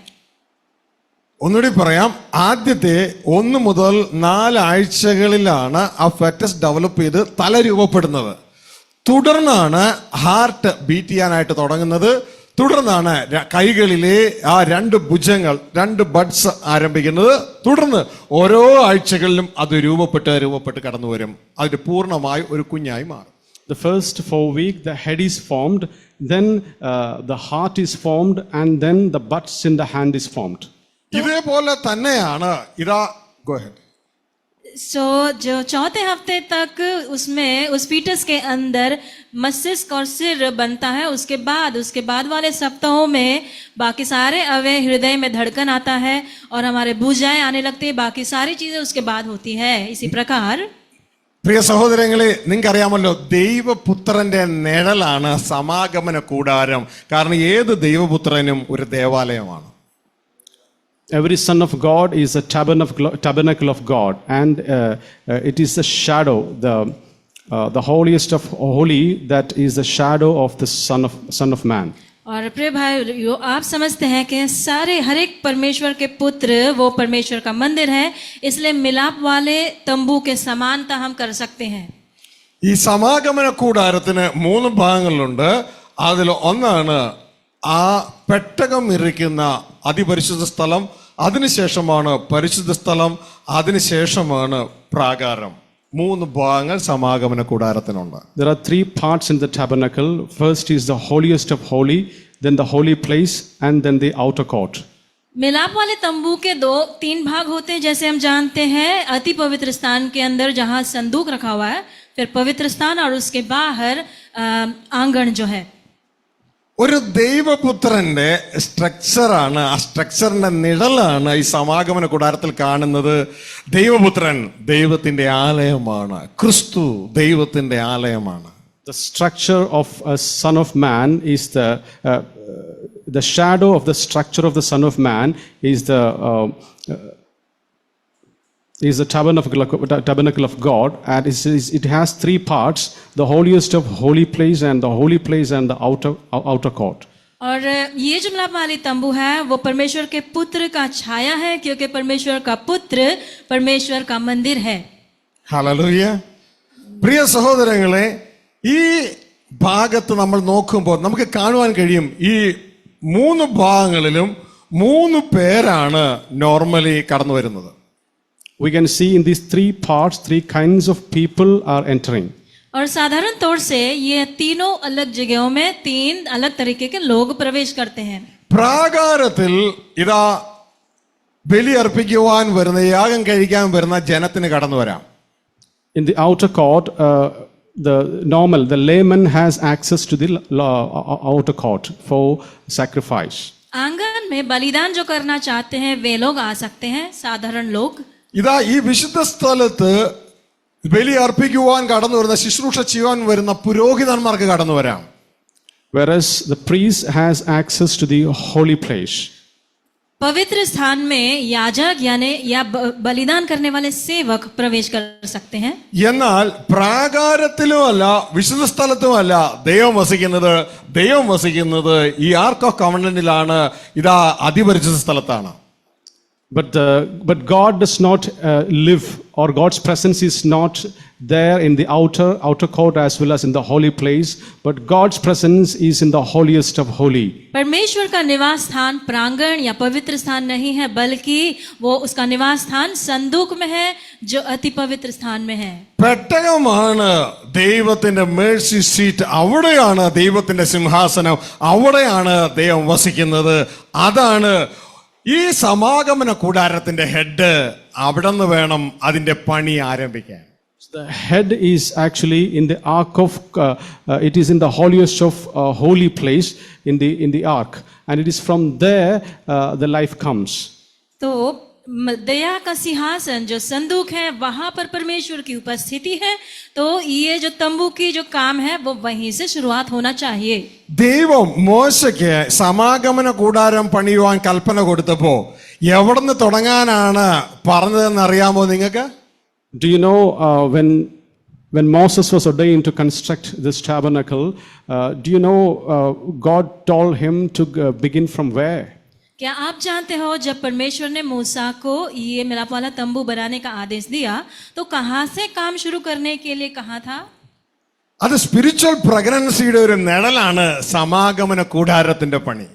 ഒന്നുകൂടി പറയാം. ആദ്യത്തെ 1 മുതൽ 4 ആഴ്ചകളിലാണ് ആ ഫെറ്റസ് ഡെവലപ്പ് ചെയ്ത് തല രൂപപ്പെടുന്നത്. തുടർന്നാണ് ഹാർട്ട് ബീറ്റ് ചെയ്യാനായിട്ട് തുടങ്ങുന്നത്. തുടർന്നാണ് കൈകളിലെ ആ 2 ഭുജങ്ങൾ, 2 ബഡ്സ് ആരംഭിക്കുന്നത്. തുടർന്ന് ഓരോ ആഴ്ചകളിലും അത് രൂപപ്പെട്ട് കടന്നു വരും. അതിന് പൂർണ്ണമായി ഒരു കുഞ്ഞായി മാറും. The first 4 weeks, the head is formed, then the heart is formed, and then the buds in the hand is formed. ഇതേപോലെ തന്നെയാണ് go ahead. सो जो चौथे हफ्ते तक उसमें उस फीटस के अंदर मस्तिष्क और सिर बनता है. उसके बाद वाले सप्ताहों में बाकी सारे अवयव, हृदय में धड़कन आता है और हमारे भुजाएं आने लगती है. बाकी सारी चीजें उसके बाद होती है. इसी प्रकार പ്രിയ സഹോദരങ്ങളെ, നിങ്ങൾക്കറിയാമല്ലോ, ദൈവപുത്രന്റെ നിഴലാണ് സമാഗമന കൂടാരം. കാരണം ഏത് ദൈവപുത്രനും ഒരു ദേവാലയമാണ്. Every son of God is a tabernacle of God, and it is a shadow, the holiest of holy, that is the shadow of the Son of Man. और प्रिय भाई, आप समझते हैं कि हर एक परमेश्वर के पुत्र वो परमेश्वर का मंदिर है, इसलिए मिलाप वाले तंबू के समानता हम कर सकते हैं. ഈ സമാഗമന കൂടാരത്തിന് 3 ഭാഗങ്ങളുണ്ട്. അതിൽ ഒന്നാണ് ആ പെട്ടകം ഇരിക്കുന്ന അതിപരിശുദ്ധ സ്ഥലം, അതിനുശേഷമാണ് പരിശുദ്ധ സ്ഥലം, അതിനുശേഷമാണ് പ്രാകാരം. 3 ഭാഗങ്ങൾ സമാഗമന കൂടാരത്തിനുണ്ട്. There are 3 parts in the tabernacle. First is the holiest of holy, then the holy place, and then the outer court. मिलाप वाले तंबू के 3 भाग होते हैं, जैसे हम जानते हैं. अति पवित्र स्थान के अंदर जहां संदूक रखा हुआ है, फिर पवित्र स्थान, और उसके बाहर आंगन जो है. ഒരു ദൈവപുത്രന്റെ സ്ട്രക്ചറാണ്, ആ സ്ട്രക്ചറിന്റെ നിഴലാണ് ഈ സമാഗമന കൂടാരത്തിൽ കാണുന്നത്. ദൈവപുത്രൻ ദൈവത്തിന്റെ ആലയമാണ്. ക്രിസ്തു ദൈവത്തിന്റെ ആലയമാണ്. The structure of a son of man is the shadow of the structure of the son of man is the tabernacle of God, and it has 3 parts: the holiest of holy place, and the holy place, and the outer court. और ये जो मिलाप वाली तंबू है वो परमेश्वर के पुत्र का छाया है, क्योंकि परमेश्वर का पुत्र परमेश्वर का मंदिर है. ഹല്ലേലൂയ. പ്രിയ സഹോദരങ്ങളെ, ഈ ഭാഗത്ത് നമ്മൾ നോക്കുമ്പോൾ നമുക്ക് കാണുവാൻ കഴിയും, ഈ 3 ഭാഗങ്ങളിലും 3 പേരാണ് നോർമലി കടന്നു വരുന്നത്. We can see in these 3 parts 3 kinds of people are entering. और साधारण तौर से ये तीनों अलग जगहों में 3 अलग तरीके के लोग प्रवेश करते हैं. പ്രാകാരത്തിൽ ബലി അർപ്പിക്കുവാൻ വരുന്ന, യാഗം കഴിക്കാൻ വരുന്ന ജനത്തിന് കടന്നു വരാം. In the outer court, the layman has access to the outer court for sacrifice. आंगन में बलिदान जो करना चाहते हैं वे लोग आ सकते हैं, साधारण लोग. ഈ വിശുദ്ധ സ്ഥലത്ത് ബലി അർപ്പിക്കുവാൻ കടന്നു വരുന്ന, ശുശ്രൂഷ ചെയ്യുവാൻ വരുന്ന പുരോഹിതന്മാർക്ക് കടന്നു വരാം. whereas the priest has access to the holy place. पवित्र स्थान में याजक यानी या बलिदान करने वाले सेवक प्रवेश कर सकते हैं। എന്നാൽ പ്രാകാരത്തിലുമല്ല വിശുദ്ധ സ്ഥലത്തുമല്ല ദൈവം വസിക്കുന്നത് ഈ ആർക്ക് ഓഫ് കവനന്റിലാണ്. ഇതാ അതിപരിശുദ്ധ സ്ഥലത്താണ്. But God does not live, or God's presence is not there in the outer court as well as in the holy place, but God's presence is in the holiest of holy. परमेश्वर का निवास स्थान प्रांगण या पवित्र स्थान नहीं है, बल्कि वो उसका निवास स्थान संदूक में है जो अति पवित्र स्थान में है। പെട്ടകമാണ് ദൈവത്തിന്റെ മേഴ്സി സീറ്റ്. അവിടെയാണ് ദൈവത്തിന്റെ സിംഹാസനം. അവിടെയാണ് ദൈവം വസിക്കുന്നത്. അതാണ് ഈ സമാഗമന കൂടാരത്തിന്റെ ഹെഡ്. അവിടെ നിന്ന് വേണം അതിന്റെ പണി ആരംഭിക്കാൻ. The head is actually in the ark of it is in the holiest of holy place in the ark, and it is from there the life comes. तो दया का सिंहासन जो संदूक है वहां पर परमेश्वर की उपस्थिति है। तो ये जो तंबू की जो काम है वो वहीं से शुरुआत होना चाहिए। ദൈവം മോശയ്ക്ക് സമാഗമന കൂടാരം പണിയുവാൻ കൽപ്പന കൊടുത്തപ്പോ എവിടുന്ന് തുടങ്ങാനാണ് പറഞ്ഞതെന്ന് അറിയാമോ നിങ്ങൾക്ക്? Do you know when Moses was ordained to construct this tabernacle, do you know God told him to begin from where? क्या आप जानते हो जब परमेश्वर ने मूसा को ये मिलाप वाला तंबू बनाने का आदेश दिया तो कहाँ से काम शुरू करने के लिए कहा था? അത് സ്പിരിച്വൽ പ്രഗ്നൻസിയുടെ ഒരു നിഴലാണ് സമാഗമന കൂടാരത്തിന്റെ പണി.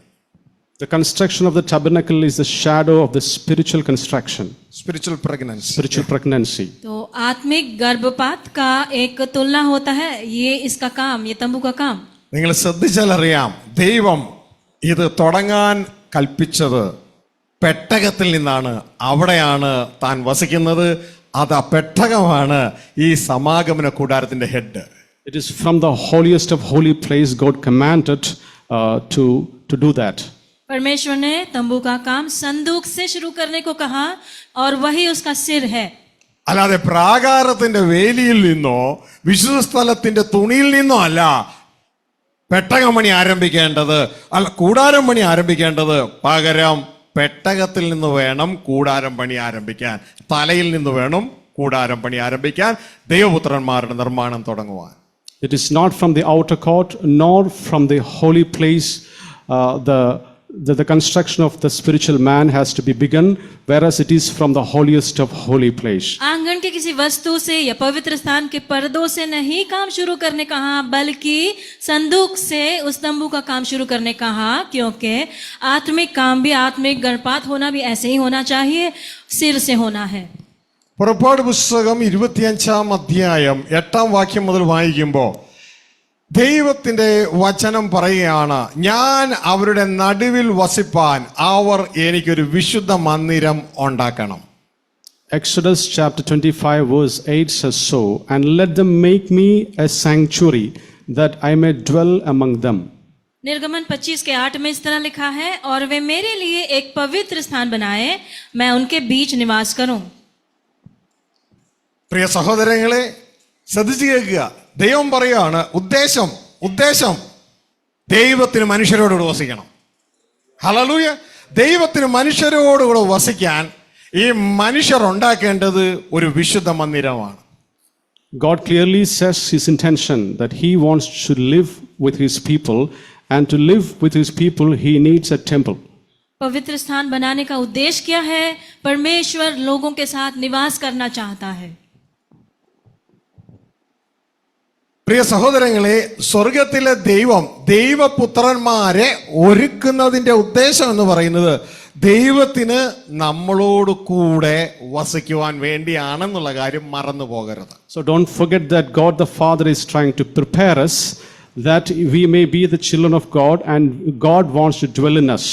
The construction of the tabernacle is the shadow of the spiritual construction. Spiritual pregnancy. तो आत्मिक गर्भपात का एक तुलना होता है ये इसका काम, ये तंबू का काम। നിങ്ങൾ ശ്രദ്ധിച്ചാൽ അറിയാം, ദൈവം ഇത് തുടങ്ങാൻ കൽപ്പിച്ചത് പെട്ടകത്തിൽ നിന്നാണ്. അവിടെയാണ് താൻ വസിക്കുന്നത്. അത് ആ പെട്ടകമാണ് ഈ സമാഗമന കൂടാരത്തിന്റെ head. It is from the holiest of holy place God commanded to do that. परमेश्वर ने तंबू का काम संदूक से शुरू करने को कहा और वही उसका सिर है। അല്ലാതെ പ്രാകാരത്തിന്റെ വേലിയിൽ നിന്നോ വിശുദ്ധ സ്ഥലത്തിന്റെ തുണിയിൽ നിന്നോ അല്ല പെട്ടകം പണി ആരംഭിക്കേണ്ടത്, അല്ല കൂടാരം പണി ആരംഭിക്കേണ്ടത്. പകരം പെട്ടകത്തിൽ നിന്ന് വേണം കൂടാരം പണി ആരംഭിക്കാൻ. തലയിൽ നിന്ന് വേണം കൂടാരം പണി ആരംഭിക്കാൻ, ദൈവപുത്രന്മാരുടെ നിർമ്മാണം തുടങ്ങുവാൻ. It is not from the outer court nor from the holy place the construction of the spiritual man has to be begun, whereas it is from the holiest of holy place. आंगन के किसी वस्तु से या पवित्र स्थान के पर्दों से नहीं काम शुरू करने कहा, बल्कि संदूक से उस तंबू का काम शुरू करने कहा, क्योंकि आत्मिक काम भी, आत्मिक गर्भपात होना भी ऐसे ही होना चाहिए, सिर से होना है। പുറപ്പാട് പുസ്തകം 25-ാം അധ്യായം 8-ാം വാക്യം മുതൽ വായിക്കുമ്പോൾ ദൈവത്തിന്റെ വചനം പറയുകയാണ്, ഞാൻ അവരുടെ നടുവിൽ വസിപ്പാൻ അവർ എനിക്കൊരു വിശുദ്ധ മന്ദിരം ഉണ്ടാക്കണം. Exodus chapter 25 verse 8 says so, and let them make me a sanctuary that I may dwell among them. निर्गमन 25 के 8 में इस तरह लिखा है, और वे मेरे लिए एक पवित्र स्थान बनाए, मैं उनके बीच निवास करूं। പ്രിയ സഹോദരങ്ങളെ ശ്രദ്ധിച്ചു കേൾക്കുക. ദൈവം പറയുകയാണ്, ഉദ്ദേശം ദൈവത്തിന് മനുഷ്യരോടുകൂടെ വസിക്കണം. ഹല്ലേലൂയ. ദൈവത്തിന് മനുഷ്യരോടുകൂടെ വസിക്കാൻ ഈ മനുഷ്യർ ഉണ്ടാക്കേണ്ടത് ഒരു വിശുദ്ധ മന്ദിരമാണ്. God clearly says his intention that he wants to live with his people, and to live with his people he needs a temple. पवित्र स्थान बनाने का उद्देश्य क्या है? परमेश्वर लोगों के साथ निवास करना चाहता है। പ്രിയ സഹോദരങ്ങളെ, സ്വർഗത്തിലെ ദൈവം ദൈവപുത്രന്മാരെ ഒരുക്കുന്നതിന്റെ ഉദ്ദേശം എന്ന് പറയുന്നത് ദൈവത്തിന് നമ്മളോട് കൂടെ വസിക്കുവാൻ വേണ്ടിയാണെന്നുള്ള കാര്യം മറന്നു പോകരുത്. So don't forget that God the Father is trying to prepare us that we may be the children of God, and God wants to dwell in us.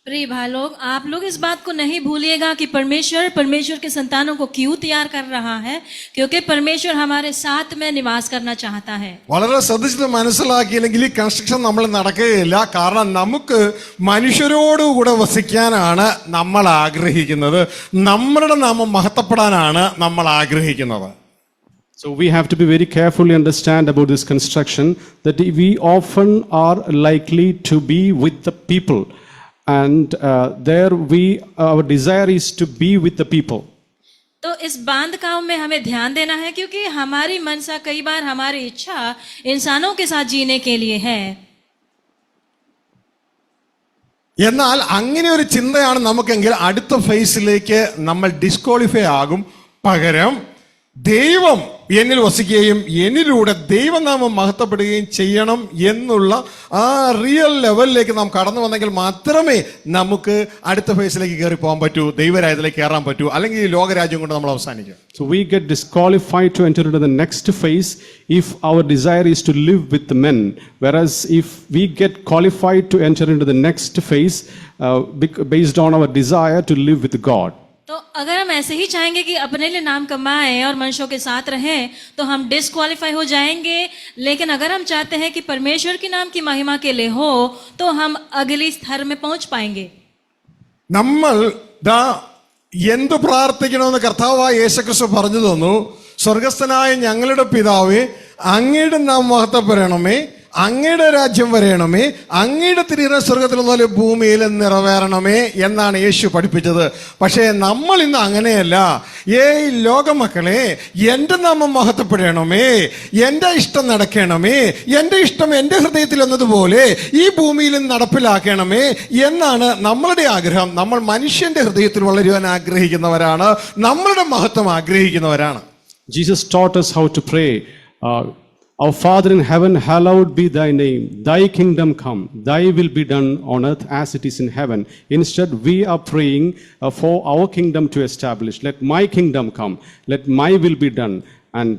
प्रिय भाई लोग, आप लोग इस बात को नहीं भूलिएगा कि परमेश्वर के संतानों को क्यों तैयार कर रहा है, क्योंकि परमेश्वर हमारे साथ में निवास करना चाहता है। വളരെ ശ്രദ്ധിച്ച് മനസ്സിലാക്കിയില്ലെങ്കിൽ ഈ കൺസ്ട്രക്ഷൻ നമ്മൾ നടക്കുകയില്ല. കാരണം നമുക്ക് മനുഷ്യരോടുകൂടെ വസിക്കാനാണ് നമ്മൾ ആഗ്രഹിക്കുന്നത്. നമ്മുടെ നാമം മഹത്വപ്പെടാനാണ് നമ്മൾ ആഗ്രഹിക്കുന്നത്. So we have to be very carefully understand about this construction that we often are likely to be with the people, and our desire is to be with the people. तो इस बांधकाम में हमें ध्यान देना है, क्योंकि हमारी मनसा कई बार हमारी इच्छा इंसानों के साथ जीने के लिए है. എന്നാൽ അങ്ങനെ ഒരു ചിന്തയാണ് നമുക്കെങ്കിൽ അടുത്ത ഫേസിലേക്ക് നമ്മൾ ഡിസ്ക്വാളിഫൈ ആകും. പകരം ദൈവം എന്നിൽ വസിക്കുകയും എന്നിലൂടെ ദൈവനാമം മഹത്വപ്പെടുകയും ചെയ്യണം എന്നുള്ള ആ റിയൽ ലെവലിലേക്ക് നാം കടന്നു വന്നെങ്കിൽ മാത്രമേ നമുക്ക് അടുത്ത ഫേസിലേക്ക് കയറി പോകാൻ പറ്റൂ, ദൈവരാജ്യത്തിലേക്ക് കയറാൻ പറ്റൂ. അല്ലെങ്കിൽ ഈ ലോകരാജ്യം കൊണ്ട് നമ്മൾ അവസാനിക്കും. So we get disqualified to enter into the next phase if our desire is to live with the men, whereas if we get qualified to enter into the next phase based on our desire to live with God. तो अगर हम ऐसे ही चाहेंगे कि अपने लिए नाम कमाएं और मनुष्यों के साथ रहें, तो हम डिस्क्वालीफाई हो जाएंगे. लेकिन अगर हम चाहते हैं कि परमेश्वर के नाम की महिमा के लिए हो, तो हम अगली स्तर में पहुंच पाएंगे. നമ്മൾ എന്ത് പ്രാർത്ഥിക്കണമെന്ന് കർത്താവായ യേശുക്രിസ്തു പറഞ്ഞു തന്നു. സ്വർഗസ്ഥനായ ഞങ്ങളുടെ പിതാവേ, അങ്ങയുടെ നാം മഹത്വപ്പെടണമേ, അങ്ങയുടെ രാജ്യം വരയണമേ, അങ്ങയുടെ തിരുനാമം സ്വർഗത്തിലെന്നപോലെ ഭൂമിയിൽ നിറവേറണമേ എന്നാണ് യേശു പഠിപ്പിച്ചത്. പക്ഷേ നമ്മൾ ഇന്ന് അങ്ങനെയല്ല. ലോകമക്കളെ, എൻ്റെ നാമം മഹത്വപ്പെടണമേ, എൻ്റെ ഇഷ്ടം നടക്കണമേ, എൻ്റെ ഇഷ്ടം എൻ്റെ ഹൃദയത്തിൽ എന്നതുപോലെ ഈ ഭൂമിയിൽ നടപ്പിലാക്കണമേ എന്നാണ് നമ്മളുടെ ആഗ്രഹം. നമ്മൾ മനുഷ്യന്റെ ഹൃദയത്തിൽ വളരുവാൻ ആഗ്രഹിക്കുന്നവരാണ്, നമ്മളുടെ മഹത്വം ആഗ്രഹിക്കുന്നവരാണ്. Jesus taught us how to pray. Our Father in heaven, hallowed be thy name. Thy kingdom come. Thy will be done on earth as it is in heaven. Instead, we are praying for our kingdom to establish. Let my kingdom come. Let my will be done. And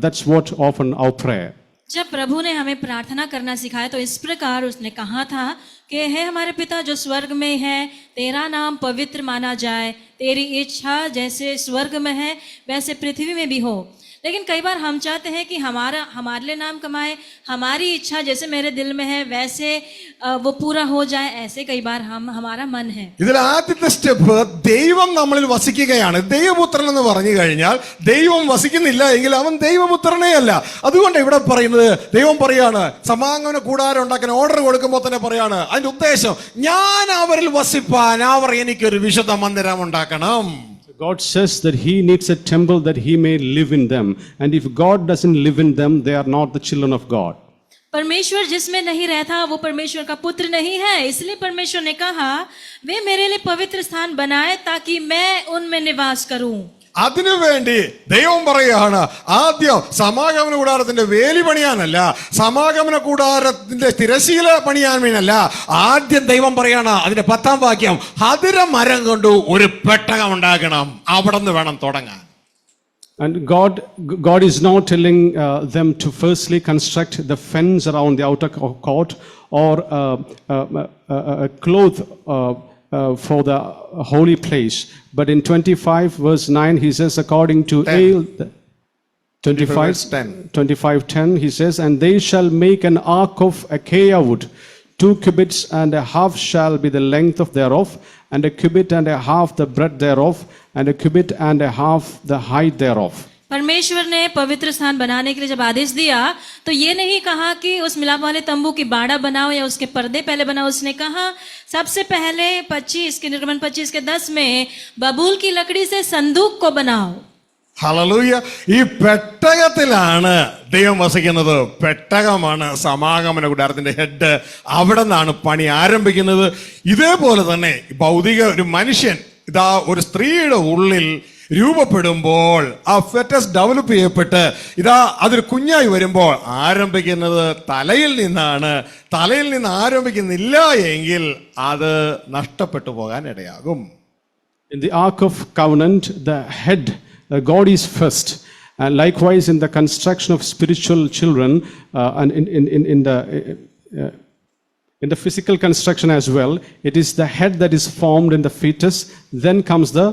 that's what often our prayer. जब प्रभु ने हमें प्रार्थना करना सिखाया, तो इस प्रकार उसने कहा था कि हे हमारे पिता जो स्वर्ग में है, तेरा नाम पवित्र माना जाए, तेरी इच्छा जैसे स्वर्ग में है वैसे पृथ्वी में भी हो. लेकिन कई बार हम चाहते हैं कि हमारे लिए नाम कमाए, हमारी इच्छा जैसे मेरे दिल में है वैसे वो पूरा हो जाए, ऐसे कई बार हमारा मन है. ഇതിൽ ആദ്യത്തെ സ്റ്റെപ്പ് ദൈവം നമ്മളിൽ വസിക്കുകയാണ്. ദൈവപുത്രൻ എന്ന് പറഞ്ഞു കഴിഞ്ഞാൽ ദൈവം വസിക്കുന്നില്ല എങ്കിൽ അവൻ ദൈവപുത്രനേ അല്ല. അതുകൊണ്ട് ഇവിടെ പറയുന്നത്, ദൈവം പറയാണ്, സമാഗമന കൂടാരം ഉണ്ടാക്കാൻ ഓർഡർ കൊടുക്കുമ്പോൾ തന്നെ പറയാണ്, അതിന്റെ ഉദ്ദേശം ഞാൻ അവരിൽ വസിപ്പാൻ അവർ എനിക്കൊരു വിശുദ്ധ മന്ദിരം ഉണ്ടാക്കണം. God says that he needs a temple that he may live in them. And if God doesn't live in them, they are not the children of God. परमेश्वर जिसमें नहीं रहता वो परमेश्वर का पुत्र नहीं है. इसलिए परमेश्वर ने कहा वे मेरे लिए पवित्र स्थान बनाए ताकि मैं उनमें निवास करूं. അതിനുവേണ്ടി ദൈവം പറയുകയാണ്, ആദ്യം സമാഗമന കൂടാരത്തിന്റെ വേലി പണിയാനല്ല, സമാഗമന കൂടാരത്തിന്റെ തിരശീല പണിയാൻ വേണമല്ല, ആദ്യം ദൈവം പറയാണ് അതിന്റെ 10ാം വാക്യം, ഹദിര മരം കൊണ്ട് ഒരു പെട്ടകം ഉണ്ടാക്കണം, അവിടെ നിന്ന് വേണം തുടങ്ങാൻ. And God is not telling them to firstly construct the fence around the outer court or a cloth for the holy place. But in 25 verse 9 he says, according to 25:10 he says, and they shall make an ark of acacia wood, 2 cubits and a half shall be the length of thereof, and a cubit and a half the breadth thereof, and a cubit and a half the height thereof. परमेश्वर ने पवित्र स्थान बनाने के लिए जब आदेश दिया, तो ये नहीं कहा कि उस मिलाप वाले तंबू की बाड़ा बनाओ या उसके पर्दे पहले बनाओ. उसने कहा सबसे पहले 25 के निर्गमन 25 के 10 में बबूल की लकड़ी से संदूक को बनाओ. ഹല്ലേലൂയ. ഈ പെട്ടകത്തിലാണ് ദൈവം വസിക്കുന്നത്. പെട്ടകമാണ് സമാഗമന കൂടാരത്തിന്റെ ഹെഡ്. അവിടെ നിന്നാണ് പണി ആരംഭിക്കുന്നത്. ഇതേപോലെ തന്നെ ഭൗതിക ഒരു മനുഷ്യൻ ഇതാ ഒരു സ്ത്രീയുടെ ഉള്ളിൽ രൂപപ്പെടുമ്പോൾ, ആ ഫെറ്റസ് ഡെവലപ്പ് ചെയ്യപ്പെട്ട് ഇതാ അതൊരു കുഞ്ഞായി വരുമ്പോൾ ആരംഭിക്കുന്നത് തലയിൽ നിന്നാണ്. തലയിൽ നിന്ന് ആരംഭിക്കുന്നില്ല എങ്കിൽ അത് നഷ്ടപ്പെട്ടു പോകാൻ ഇടയാകും. In the Ark of Covenant, the head, God is first. And likewise in the construction of spiritual children, and in the physical construction as well, it is the head that is formed in the fetus, then comes the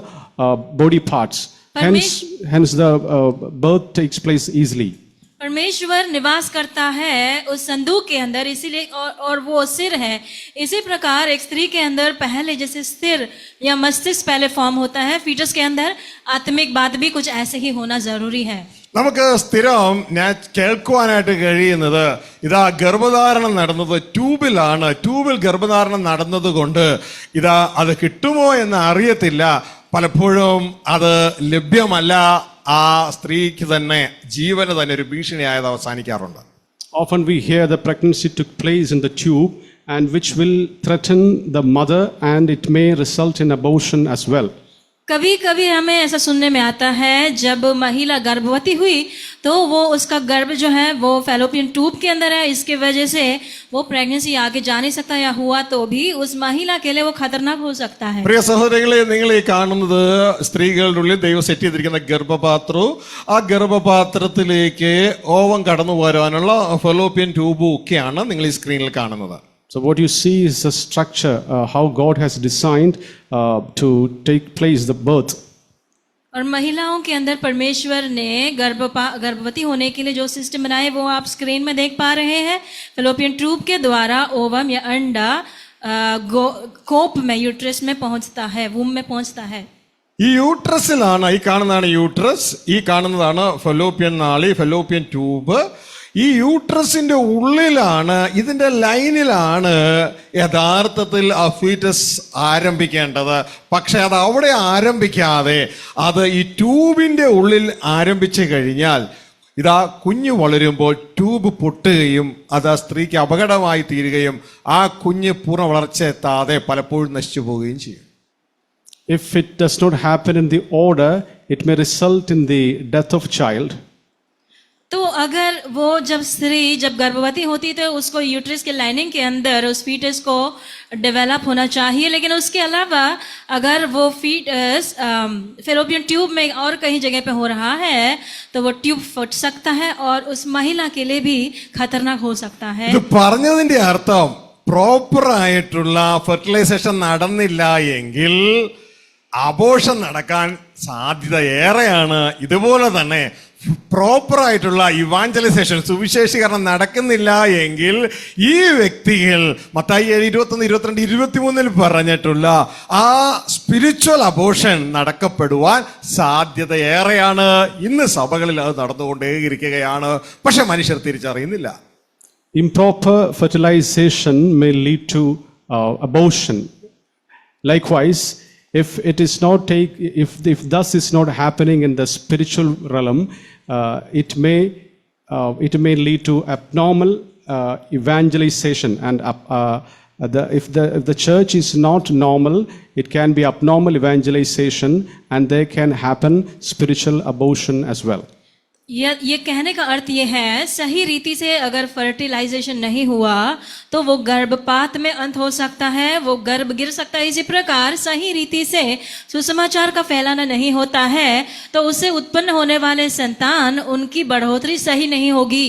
body parts. Hence the birth takes place easily. परमेश्वर निवास करता है उस संदूक के अंदर, इसीलिए और वो सिर है. इसी प्रकार एक स्त्री के अंदर पहले जैसे सिर या मस्तिष्क पहले फॉर्म होता है फीटस के अंदर, आत्मिक बात भी कुछ ऐसे ही होना जरूरी है. നമുക്ക് സ്ഥിരം ഞാൻ കേൾക്കുവാനായിട്ട് കഴിയുന്നത് ഇതാ ഗർഭധാരണം നടന്നത് ട്യൂബിലാണ്, ട്യൂബിൽ ഗർഭധാരണം നടന്നത് കൊണ്ട് ഇതാ അത് കിട്ടുമോ എന്ന് അറിയത്തില്ല, പലപ്പോഴും അത് ലഭ്യമല്ല, ആ സ്ത്രീക്ക് തന്നെ ജീവന് തന്നെ ഒരു ഭീഷണിയായത് അവസാനിക്കാറുണ്ട്. Often we hear the pregnancy took place in the tube and which will threaten the mother and it may result in abortion as well. कभी कभी हमें ऐसा सुनने में आता है जब महिला गर्भवती हुई तो वो उसका गर्भ जो है वो फैलोपियन ट्यूब के अंदर है, इसके वजह से वो प्रेगनेंसी आगे जा नहीं सकता, या हुआ तो भी उस महिला के लिए वो खतरनाक हो सकता है. പ്രിയ സഹോദരങ്ങളെ, നിങ്ങൾ ഈ കാണുന്നത് സ്ത്രീകളുടെ ഉള്ളിൽ ദൈവം സെറ്റ് ചെയ്തിരിക്കുന്ന ഗർഭപാത്രവും ആ ഗർഭപാത്രത്തിലേക്ക് ഓവം കടന്നു പോരാനുള്ള ഫെലോപ്പിയൻ ട്യൂബും ഒക്കെയാണ് നിങ്ങൾ ഈ സ്ക്രീനിൽ കാണുന്നത്. So what you see is the structure, how God has designed to take place the birth. और महिलाओं के अंदर परमेश्वर ने गर्भवती होने के लिए जो सिस्टम बनाए वो आप स्क्रीन में देख पा रहे हैं. फेलोपियन ट्यूब के द्वारा ओवम या अंडा कोप में, यूट्रस में पहुंचता है, वूम में पहुंचता है. ഈ യൂട്രസിലാണ്, ഈ കാണുന്നതാണ് യൂട്രസ്, ഈ കാണുന്നതാണ് ഫെലോപ്പിയൻ നാളി, ഫെലോപ്പിയൻ ട്യൂബ്. ഈ യൂട്രസിന്റെ ഉള്ളിലാണ്, ഇതിന്റെ ലൈനിലാണ് യഥാർത്ഥത്തിൽ ആ ഫീറ്റസ് ആരംഭിക്കേണ്ടത്. പക്ഷെ അത് അവിടെ ആരംഭിക്കാതെ അത് ഈ ട്യൂബിന്റെ ഉള്ളിൽ ആരംഭിച്ചു കഴിഞ്ഞാൽ ഇതാ കുഞ്ഞ് വളരുമ്പോൾ ട്യൂബ് പൊട്ടുകയും അത് ആ സ്ത്രീക്ക് അപകടമായി തീരുകയും ആ കുഞ്ഞ് പൂർണ്ണ വളർച്ച എത്താതെ പലപ്പോഴും നശിച്ചു പോവുകയും ചെയ്യും. If it does not happen in the order, it may result in the death of child. तो अगर वो जब गर्भवती होती है तो उसको यूट्रस के लाइनिंग के अंदर उस फीटस को डेवलप होना चाहिए, लेकिन उसके अलावा अगर वो फीटस फेलोपियन ट्यूब में और कहीं जगह पे हो रहा है तो वो ट्यूब फट सकता है और उस महिला के लिए भी खतरनाक हो सकता है. ഇത് പറഞ്ഞതിന്റെ അർത്ഥം പ്രോപ്പർ ആയിട്ടുള്ള ഫെർട്ടിലൈസേഷൻ നടന്നില്ല എങ്കിൽ അബോർഷൻ നടക്കാൻ സാധ്യത ഏറെയാണ്. ഇതുപോലെ തന്നെ പ്രോപ്പർ ആയിട്ടുള്ള ഇവാഞ്ചലൈസേഷൻ, സുവിശേഷീകരണം നടക്കുന്നില്ല എങ്കിൽ ഈ വ്യക്തികൾ മത്തായി 7:21, 22, 23 പറഞ്ഞിട്ടുള്ള ആ സ്പിരിച്വൽ അബോർഷൻ നടക്കപ്പെടുവാൻ സാധ്യത ഏറെയാണ്. ഇന്ന് സഭകളിൽ അത് നടന്നുകൊണ്ടേയിരിക്കുകയാണ്, പക്ഷെ മനുഷ്യർ തിരിച്ചറിയുന്നില്ല. Improper fertilization may lead to abortion. Likewise, if it is not if thus is not happening in the spiritual realm, it may lead to abnormal evangelization, and if the church is not normal, it can be abnormal evangelization, and there can happen spiritual abortion as well. ये कहने का अर्थ ये है, सही रीति से अगर fertilisation नहीं हुआ तो वो गर्भपात में अंत हो सकता है, वो गर्भ गिर सकता है. इसी प्रकार सही रीति से सुसमाचार का फैलाना नहीं होता है तो उससे उत्पन्न होने वाले संतान, उनकी बढ़ोतरी सही नहीं होगी.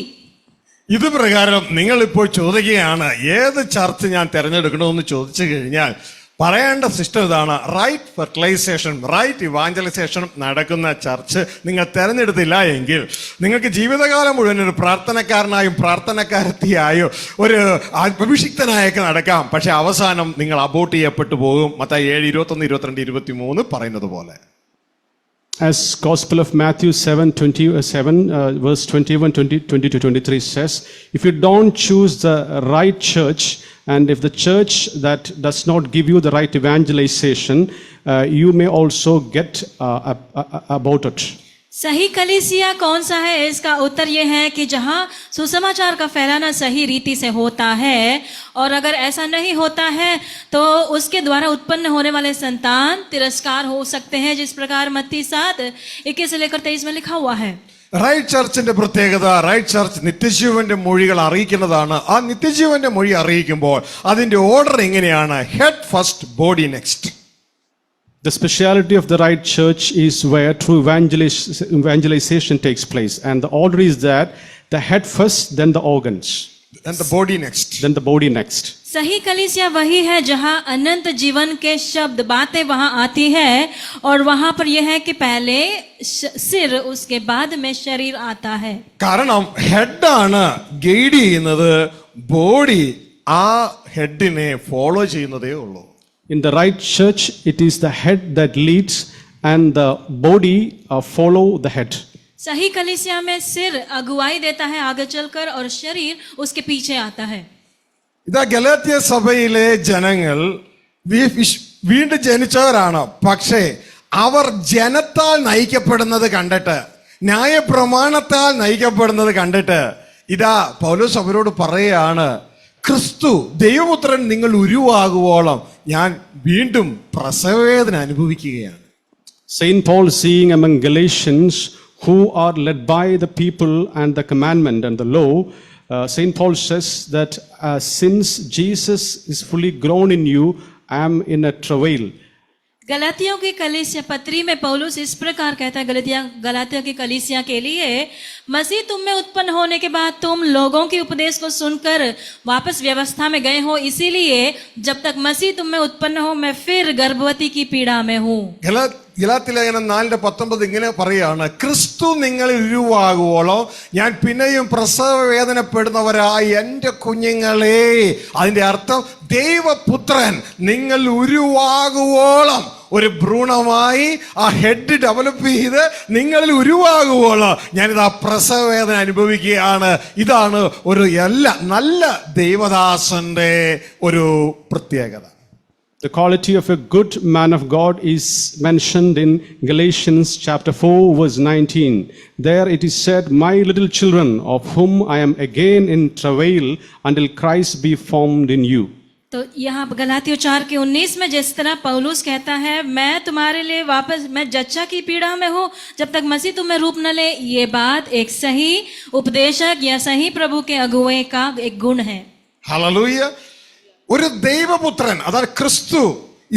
ഇത് പ്രകാരം നിങ്ങൾ ഇപ്പോൾ ചോദിക്കുകയാണ് ഏത് ചർച്ച് ഞാൻ തിരഞ്ഞെടുക്കണമെന്ന് ചോദിച്ചു കഴിഞ്ഞാൽ പറയേണ്ട സിസ്റ്റം ഇതാണ്: റൈറ്റ് ഫെർട്ടിലൈസേഷൻ, റൈറ്റ് ഇവാഞ്ചലൈസേഷൻ നടക്കുന്ന ചർച്ച് നിങ്ങൾ തിരഞ്ഞെടുത്തില്ല എങ്കിൽ നിങ്ങൾക്ക് ജീവിതകാലം മുഴുവൻ ഒരു പ്രാർത്ഥനക്കാരനായും പ്രാർത്ഥനക്കാരത്തിയായോ ഒരു അഭിഷിക്തനായൊക്കെ നടക്കാം, പക്ഷെ അവസാനം നിങ്ങൾ അബോർട്ട് ചെയ്യപ്പെട്ടു പോകും. മത്തായി 7:21, 22, 23 പറയുന്നത് പോലെ. As Gospel of Matthew 7:27, verse 21, 20 to 23 says, if you don't choose the right church, and if the church that does not give you the right evangelization, you may also get aborted. सही कलीसिया कौन सा है? इसका उत्तर यह है कि जहां सुसमाचार का फैलाना सही रीति से होता है, और अगर ऐसा नहीं होता है तो उसके द्वारा उत्पन्न होने वाले संतान तिरस्कार हो सकते हैं, जिस प्रकार मत्ती 7:21 से लेकर 23 में लिखा हुआ है. റൈറ്റ് ചർച്ചിന്റെ പ്രത്യേകത, റൈറ്റ് ചർച്ച് നിത്യജീവന്റെ മൊഴികൾ അറിയിക്കുന്നതാണ്. ആ നിത്യജീവന്റെ മൊഴി അറിയിക്കുമ്പോൾ അതിന്റെ ഓർഡർ എങ്ങനെയാണ്? Head first, body next. The speciality of the right church is where true evangelization takes place, and the order is that the head first, then the organs, and the body next, then the body next. सही कलीसिया वही है जहां अनंत जीवन के शब्द, बातें वहां आती है, और वहां पर यह है कि पहले सिर, उसके बाद में शरीर आता है. കാരണം ഹെഡാണ് ഗൈഡ് ചെയ്യുന്നത്, ബോഡി ആ ഹെഡിനെ ഫോളോ ചെയ്യുന്നതേ ഉള്ളൂ. In the right church, it is the head that leads and the body follow the head. सही कलीसिया में सिर अगुवाई देता है आगे चलकर और शरीर उसके पीछे आता है। ഇതാ ഗലാത്യ സഭയിലെ ജനങ്ങൾ വീണ്ടും ജനിച്ചവരാണ്. പക്ഷേ അവർ ജനത്താൽ നയിക്കപ്പെടുന്നത് കണ്ടിട്ട്, ന്യായപ്രമാണത്താൽ നയിക്കപ്പെടുന്നത് കണ്ടിട്ട് ഇതാ പൗലോസ് അവരോട് പറയുകയാണ്, ക്രിസ്തു ദൈവപുത്രൻ നിങ്ങൾ ഉരുവാകുവോളം ഞാൻ വീണ്ടും പ്രസവവേദന അനുഭവിക്കുകയാണ്. Saint Paul, seeing among Galatians who are led by the people and the commandment and the law, Saint Paul says that since Jesus is fully grown in you, I am in a travail. गलातियों की कलीसिया पत्री में पौलुस इस प्रकार कहता है गलातियों की कलीसिया के लिए, मसीह तुम में उत्पन्न होने के बाद तुम लोगों के उपदेश को सुनकर वापस व्यवस्था में गए हो, इसीलिए जब तक मसीह तुम में उत्पन्न हो मैं फिर गर्भवती की पीड़ा में हूँ. ഗലാത്യലേഖനം 4:19 ഇങ്ങനെ പറയാണ്, ക്രിസ്തു നിങ്ങളിൽ ഉരുവാകുവോളം ഞാൻ പിന്നെയും പ്രസവ വേദനപ്പെടുന്നവരായ എൻ്റെ കുഞ്ഞുങ്ങളെ. അതിന്റെ അർത്ഥം ദൈവപുത്രൻ നിങ്ങൾ ഉരുവാകുവോളം, ഒരു ഭ്രൂണമായി ആ ഹെഡ് ഡെവലപ്പ് ചെയ്ത് നിങ്ങളിൽ ഉരുവാകുവോളം ഞാനിതാ പ്രസവ വേദന അനുഭവിക്കുകയാണ്. ഇതാണ് ഒരു നല്ല ദൈവദാസന്റെ ഒരു പ്രത്യേകത. The quality of a good man of God is mentioned in Galatians chapter 4 verse 19. There it is said, my little children, of whom I am again in travail until Christ be formed in you. तो यहाँ गलातियों 4:19 में जिस तरह पौलुस कहता है, मैं तुम्हारे लिए वापस मैं जच्चा की पीड़ा में हूँ जब तक मसीह तुम्हें रूप न ले, ये बात एक सही उपदेशक या सही प्रभु के अगुवे का एक गुण है. ഹല്ലേലൂയ. ഒരു ദൈവപുത്രൻ, അതാണ് ക്രിസ്തു.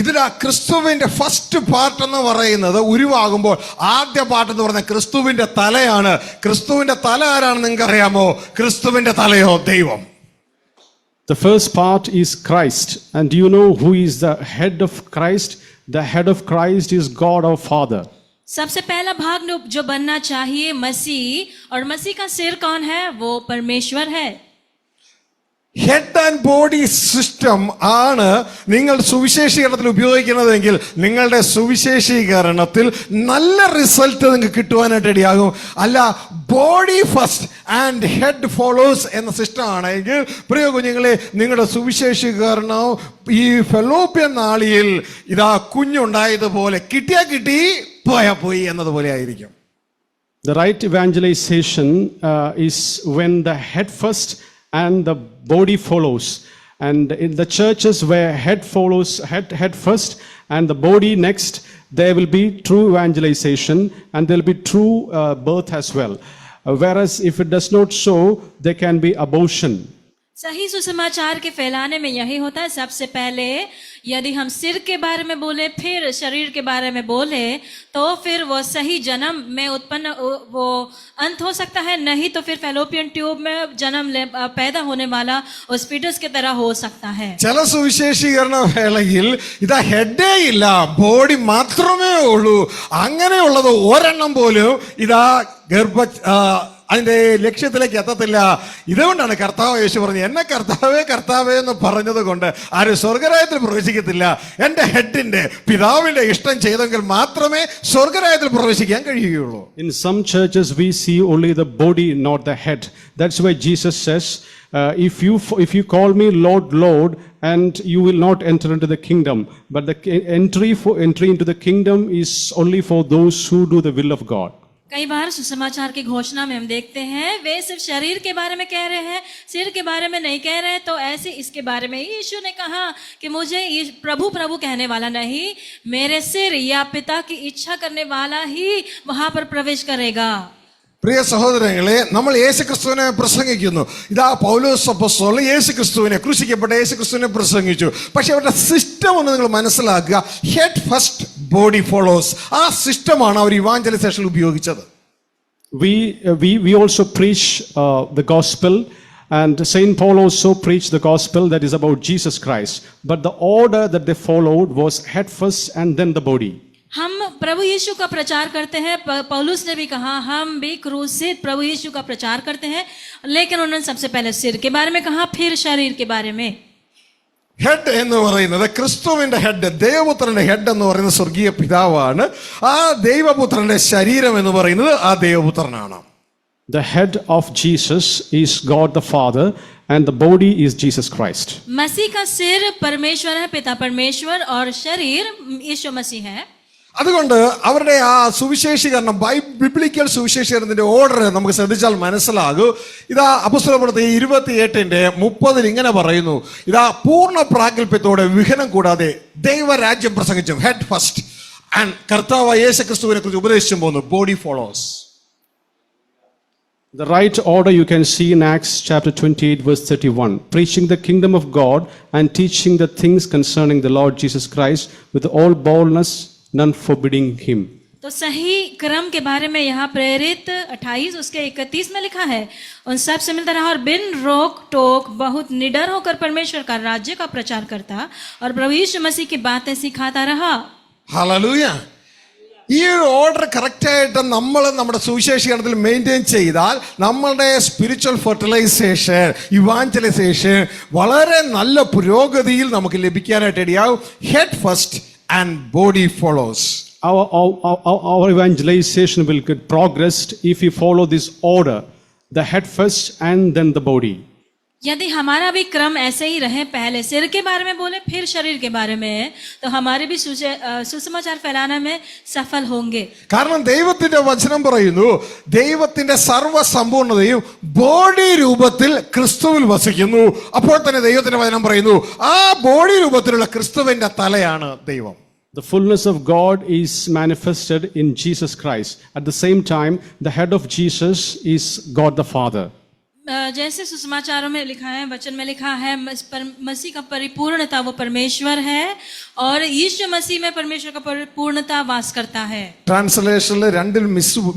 ഇതിലാ ക്രിസ്തുവിന്റെ ഫസ്റ്റ് പാർട്ട് എന്ന് പറയുന്നത് ഉരുവാകുമ്പോൾ ആദ്യ പാർട്ട് എന്ന് പറഞ്ഞാൽ ക്രിസ്തുവിന്റെ തലയാണ്. ക്രിസ്തുവിന്റെ തല ആരാണെന്ന് നിങ്ങൾക്ക് അറിയാമോ? ക്രിസ്തുവിന്റെ തലയോ ദൈവം. The first part is Christ. And do you know who is the head of Christ? The head of Christ is God our Father. सबसे पहला भाग जो बनना चाहिए मसीह, और मसीह का सिर कौन है? वो परमेश्वर है. ഹെഡ് ആൻഡ് ബോഡി സിസ്റ്റം ആണ് നിങ്ങൾ സുവിശേഷീകരണത്തിൽ ഉപയോഗിക്കുന്നതെങ്കിൽ നിങ്ങളുടെ സുവിശേഷീകരണത്തിൽ നല്ല റിസൾട്ട് നിങ്ങൾക്ക് കിട്ടുവാനായിട്ട് ഇടയാകും. അല്ല, body first and head follows എന്ന സിസ്റ്റം ആണെങ്കിൽ പ്രിയ കുഞ്ഞുങ്ങളെ, നിങ്ങളുടെ സുവിശേഷീകരണം ഈ ഫെലോപ്യൻ നാളിയിൽ ഇതാ കുഞ്ഞുണ്ടായതുപോലെ കിട്ടിയാ കിട്ടി, പോയാ പോയി എന്നതുപോലെ ആയിരിക്കും. The right evangelization is when the head first and the body follows. And in the churches where head follows head first and the body next, there will be true evangelization and there will be true birth as well. Whereas if it does not so, there can be abortion. सही सुसमाचार के फैलाने में यही होता है. सबसे पहले यदि हम सिर के बारे में बोले, फिर शरीर के बारे में बोले, तो फिर वो सही जन्म में उत्पन्न वो अंत हो सकता है, नहीं तो फिर फेलोपियन ट्यूब में जन्म पैदा होने वाला उस फीटस की तरह हो सकता है. ചില സുവിശേഷീകരണ വേളയിൽ ഇതാ ഹെഡേ ഇല്ല, ബോഡി മാത്രമേ ഉള്ളൂ. അങ്ങനെയുള്ളത് ഒരെണ്ണം പോലും ഇതാ അതിന്റെ ലക്ഷ്യത്തിലേക്ക് എത്തത്തില്ല. ഇതുകൊണ്ടാണ് കർത്താവ് യേശു പറഞ്ഞു, എന്നെ കർത്താവേ എന്ന് പറഞ്ഞത് കൊണ്ട് ആരും സ്വർഗരാജ്യത്തിൽ പ്രവേശിക്കത്തില്ല. എന്റെ ഹെഡിന്റെ പിതാവിന്റെ ഇഷ്ടം ചെയ്തെങ്കിൽ മാത്രമേ സ്വർഗരാജ്യത്തിൽ പ്രവേശിക്കാൻ കഴിയുകയുള്ളൂ. In some churches we see only the body, not the head. That's why Jesus says, if you call me Lord, Lord, and you will not enter into the kingdom, but the entry into the kingdom is only for those who do the will of God. कई बार सुसमाचार की घोषणा में हम देखते हैं वे सिर्फ शरीर के बारे में कह रहे हैं, सिर के बारे में नहीं कह रहे. तो ऐसे इसके बारे में यीशु ने कहा कि मुझे प्रभु प्रभु कहने वाला नहीं, मेरे सिर या पिता की इच्छा करने वाला ही वहां पर प्रवेश करेगा. പ്രിയ സഹോദരങ്ങളെ, നമ്മൾ യേശുക്രിസ്തുവിനെ പ്രസംഗിക്കുന്നു. ഇതാ പൗലോസ് അപ്പോസ്തലൻ യേശുക്രിസ്തുവിനെ, ക്രൂശിക്കപ്പെട്ട യേശുക്രിസ്തുവിനെ പ്രസംഗിച്ചു. പക്ഷെ അവരുടെ സിസ്റ്റം ഒന്ന് നിങ്ങൾ മനസ്സിലാക്കുക. Head first, body follows. ആ സിസ്റ്റമാണ് അവർ ഇവാഞ്ചലൈസേഷനിൽ ഉപയോഗിച്ചത്. We also preach the gospel, and Saint Paul also preached the gospel that is about Jesus Christ. But the order that they followed was head first and then the body. हम प्रभु यीशु का प्रचार करते हैं. पौलुस ने भी कहा हम भी क्रूसित प्रभु यीशु का प्रचार करते हैं, लेकिन उन्होंने सबसे पहले सिर के बारे में कहा, फिर शरीर के बारे में. ഹെഡ് എന്ന് പറയുന്നത് ക്രിസ്തുവിന്റെ ഹെഡ്, ദൈവപുത്രന്റെ ഹെഡ് എന്ന് പറയുന്നത് സ്വർഗീയ പിതാവാണ്. ആ ദൈവപുത്രന്റെ ശരീരം എന്ന് പറയുന്നത് ആ ദൈവപുത്രനാണ്. The head of Jesus is God the Father and the body is Jesus Christ. मसीह का सिर परमेश्वर है, पिता परमेश्वर, और शरीर यीशु मसीह है. അതുകൊണ്ട് അവരുടെ ആ സുവിശേഷീകരണം, ബിബ്ലിക്കൽ സുവിശേഷീകരണത്തിന്റെ ഓർഡർ നമുക്ക് ശ്രദ്ധിച്ചാൽ മനസ്സിലാകും. ഇതാ അപ്പോസ്തലപ്രവൃത്തി 28:30 ഇങ്ങനെ പറയുന്നു, ഇതാ പൂർണ്ണ പ്രാഗൽഭ്യത്തോടെ വിഘനം കൂടാതെ ദൈവരാജ്യം പ്രസംഗിച്ചും, ഹെഡ് ഫസ്റ്റ്, ആൻഡ് കർത്താവ് യേശുക്രിസ്തുവിനെ കുറിച്ച് ഉപദേശിച്ചും പോകുന്നു, body follows. The right order you can see in Acts chapter 28 verse 31, preaching the kingdom of God and teaching the things concerning the Lord Jesus Christ with all boldness, none forbidding him. तो सही क्रम के बारे में यहाँ प्रेरित 28 उसके 31 में लिखा है, उन सब से मिलता रहा और बिन रोक टोक बहुत निडर होकर परमेश्वर का राज्य का प्रचार करता और प्रभु यीशु मसीह की बातें सिखाता रहा. ഹല്ലേലൂയ. ഈ ഒരു ഓർഡർ കറക്റ്റായിട്ട് നമ്മൾ നമ്മുടെ സുവിശേഷീകരണത്തിൽ മെയിൻറ്റെയിൻ ചെയ്താൽ നമ്മളുടെ സ്പിരിച്വൽ ഫെർട്ടിലൈസേഷൻ, ഇവാഞ്ചലൈസേഷൻ വളരെ നല്ല പുരോഗതിയിൽ നമുക്ക് ലഭിക്കാനായിട്ട് ഇടയാവും. Head first and body follows. Our evangelization will get progressed if we follow this order, the head first and then the body. यदि हमारा भी क्रम ऐसे ही रहे, पहले सिर के बारे में बोले फिर शरीर के बारे में, तो हमारे भी सुसमाचार फैलाने में सफल होंगे. കാരണം ദൈവത്തിന്റെ വചനം പറയുന്നു, ദൈവത്തിന്റെ സർവ്വസമ്പൂർണ്ണതയും ബോഡി രൂപത്തിൽ ക്രിസ്തുവിൽ വസിക്കുന്നു. അപ്പോൾ തന്നെ ദൈവത്തിന്റെ വചനം പറയുന്നു, ആ ബോഡി രൂപത്തിലുള്ള ക്രിസ്തുവിന്റെ തലയാണ് ദൈവം. The fullness of God is manifested in Jesus Christ. At the same time, the head of Jesus is God the Father. जैसे सुसमाचारों में लिखा है, वचन में लिखा है, मसीह का परिपूर्णता वो परमेश्वर है और यीशु मसीह में परमेश्वर का परिपूर्णता वास करता है. ട്രാൻസ്ലേഷനിൽ രണ്ടിൽ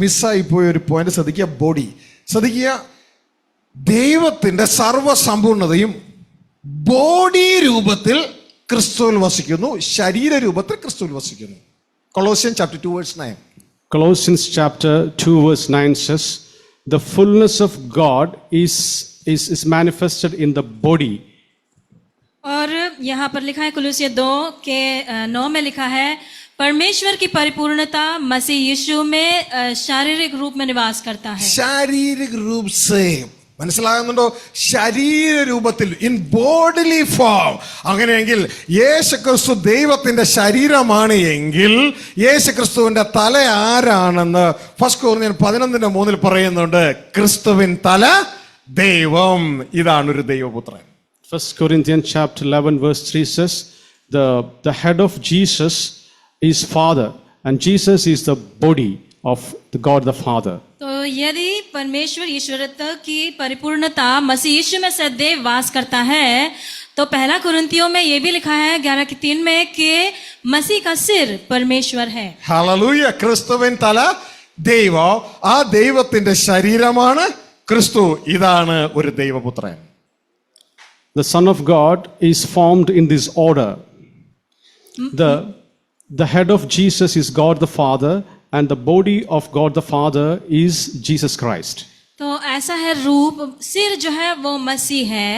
മിസ്സായി പോയ ഒരു പോയിന്റ് ശ്രദ്ധിക്കുക. ബോഡി ശ്രദ്ധിക്കുക, ദൈവത്തിന്റെ സർവ്വസമ്പൂർണതയും ബോഡി രൂപത്തിൽ ക്രിസ്തുവിൽ വസിക്കുന്നു, ശരീര രൂപത്തിൽ ക്രിസ്തുവിൽ വസിക്കുന്നു. Colossians chapter 2 verse 9. Colossians chapter 2 verse 9 says, the fullness of God is manifested in the body. और यहाँ पर लिखा है कुलुस्सी 2:9 में लिखा है, परमेश्वर की परिपूर्णता मसीह यीशु में शारीरिक रूप में निवास करता है. शारीरिक रूप से മനസ്സിലാകുന്നുണ്ടോ? ശരീര രൂപത്തിൽ, ഇൻ ബോഡിലി ഫോം. അങ്ങനെയെങ്കിൽ യേശുക്രിസ്തു ദൈവത്തിന്റെ ശരീരമാണ് എങ്കിൽ യേശുക്രിസ്തുവിന്റെ തല ആരാണെന്ന് 1 Corinthians 11:3 പറയുന്നുണ്ട്. ക്രിസ്തുവിൻ തല ദൈവം. ഇതാണ് ഒരു ദൈവപുത്രൻ. 1 Corinthians chapter 11 verse 3 says, the head of Jesus is Father and Jesus is the body of the God the Father. तो यदि परमेश्वर ईश्वरत्व की परिपूर्णता मसीह यीशु में सदैव वास करता है, तो 1 कुरिन्थियों में ये भी लिखा है 11:3 में कि मसीह का सिर परमेश्वर है. ഹല്ലേലൂയ. ക്രിസ്തുവിൻ തല ദൈവം, ആ ദൈവത്തിന്റെ ശരീരമാണ് ക്രിസ്തു. ഇതാണ് ഒരു ദൈവപുത്രൻ. The Son of God is formed in this order. The head of Jesus is God the Father and the body of God the Father is Jesus Christ. तो ऐसा है, रूप सिर जो है वो मसीह है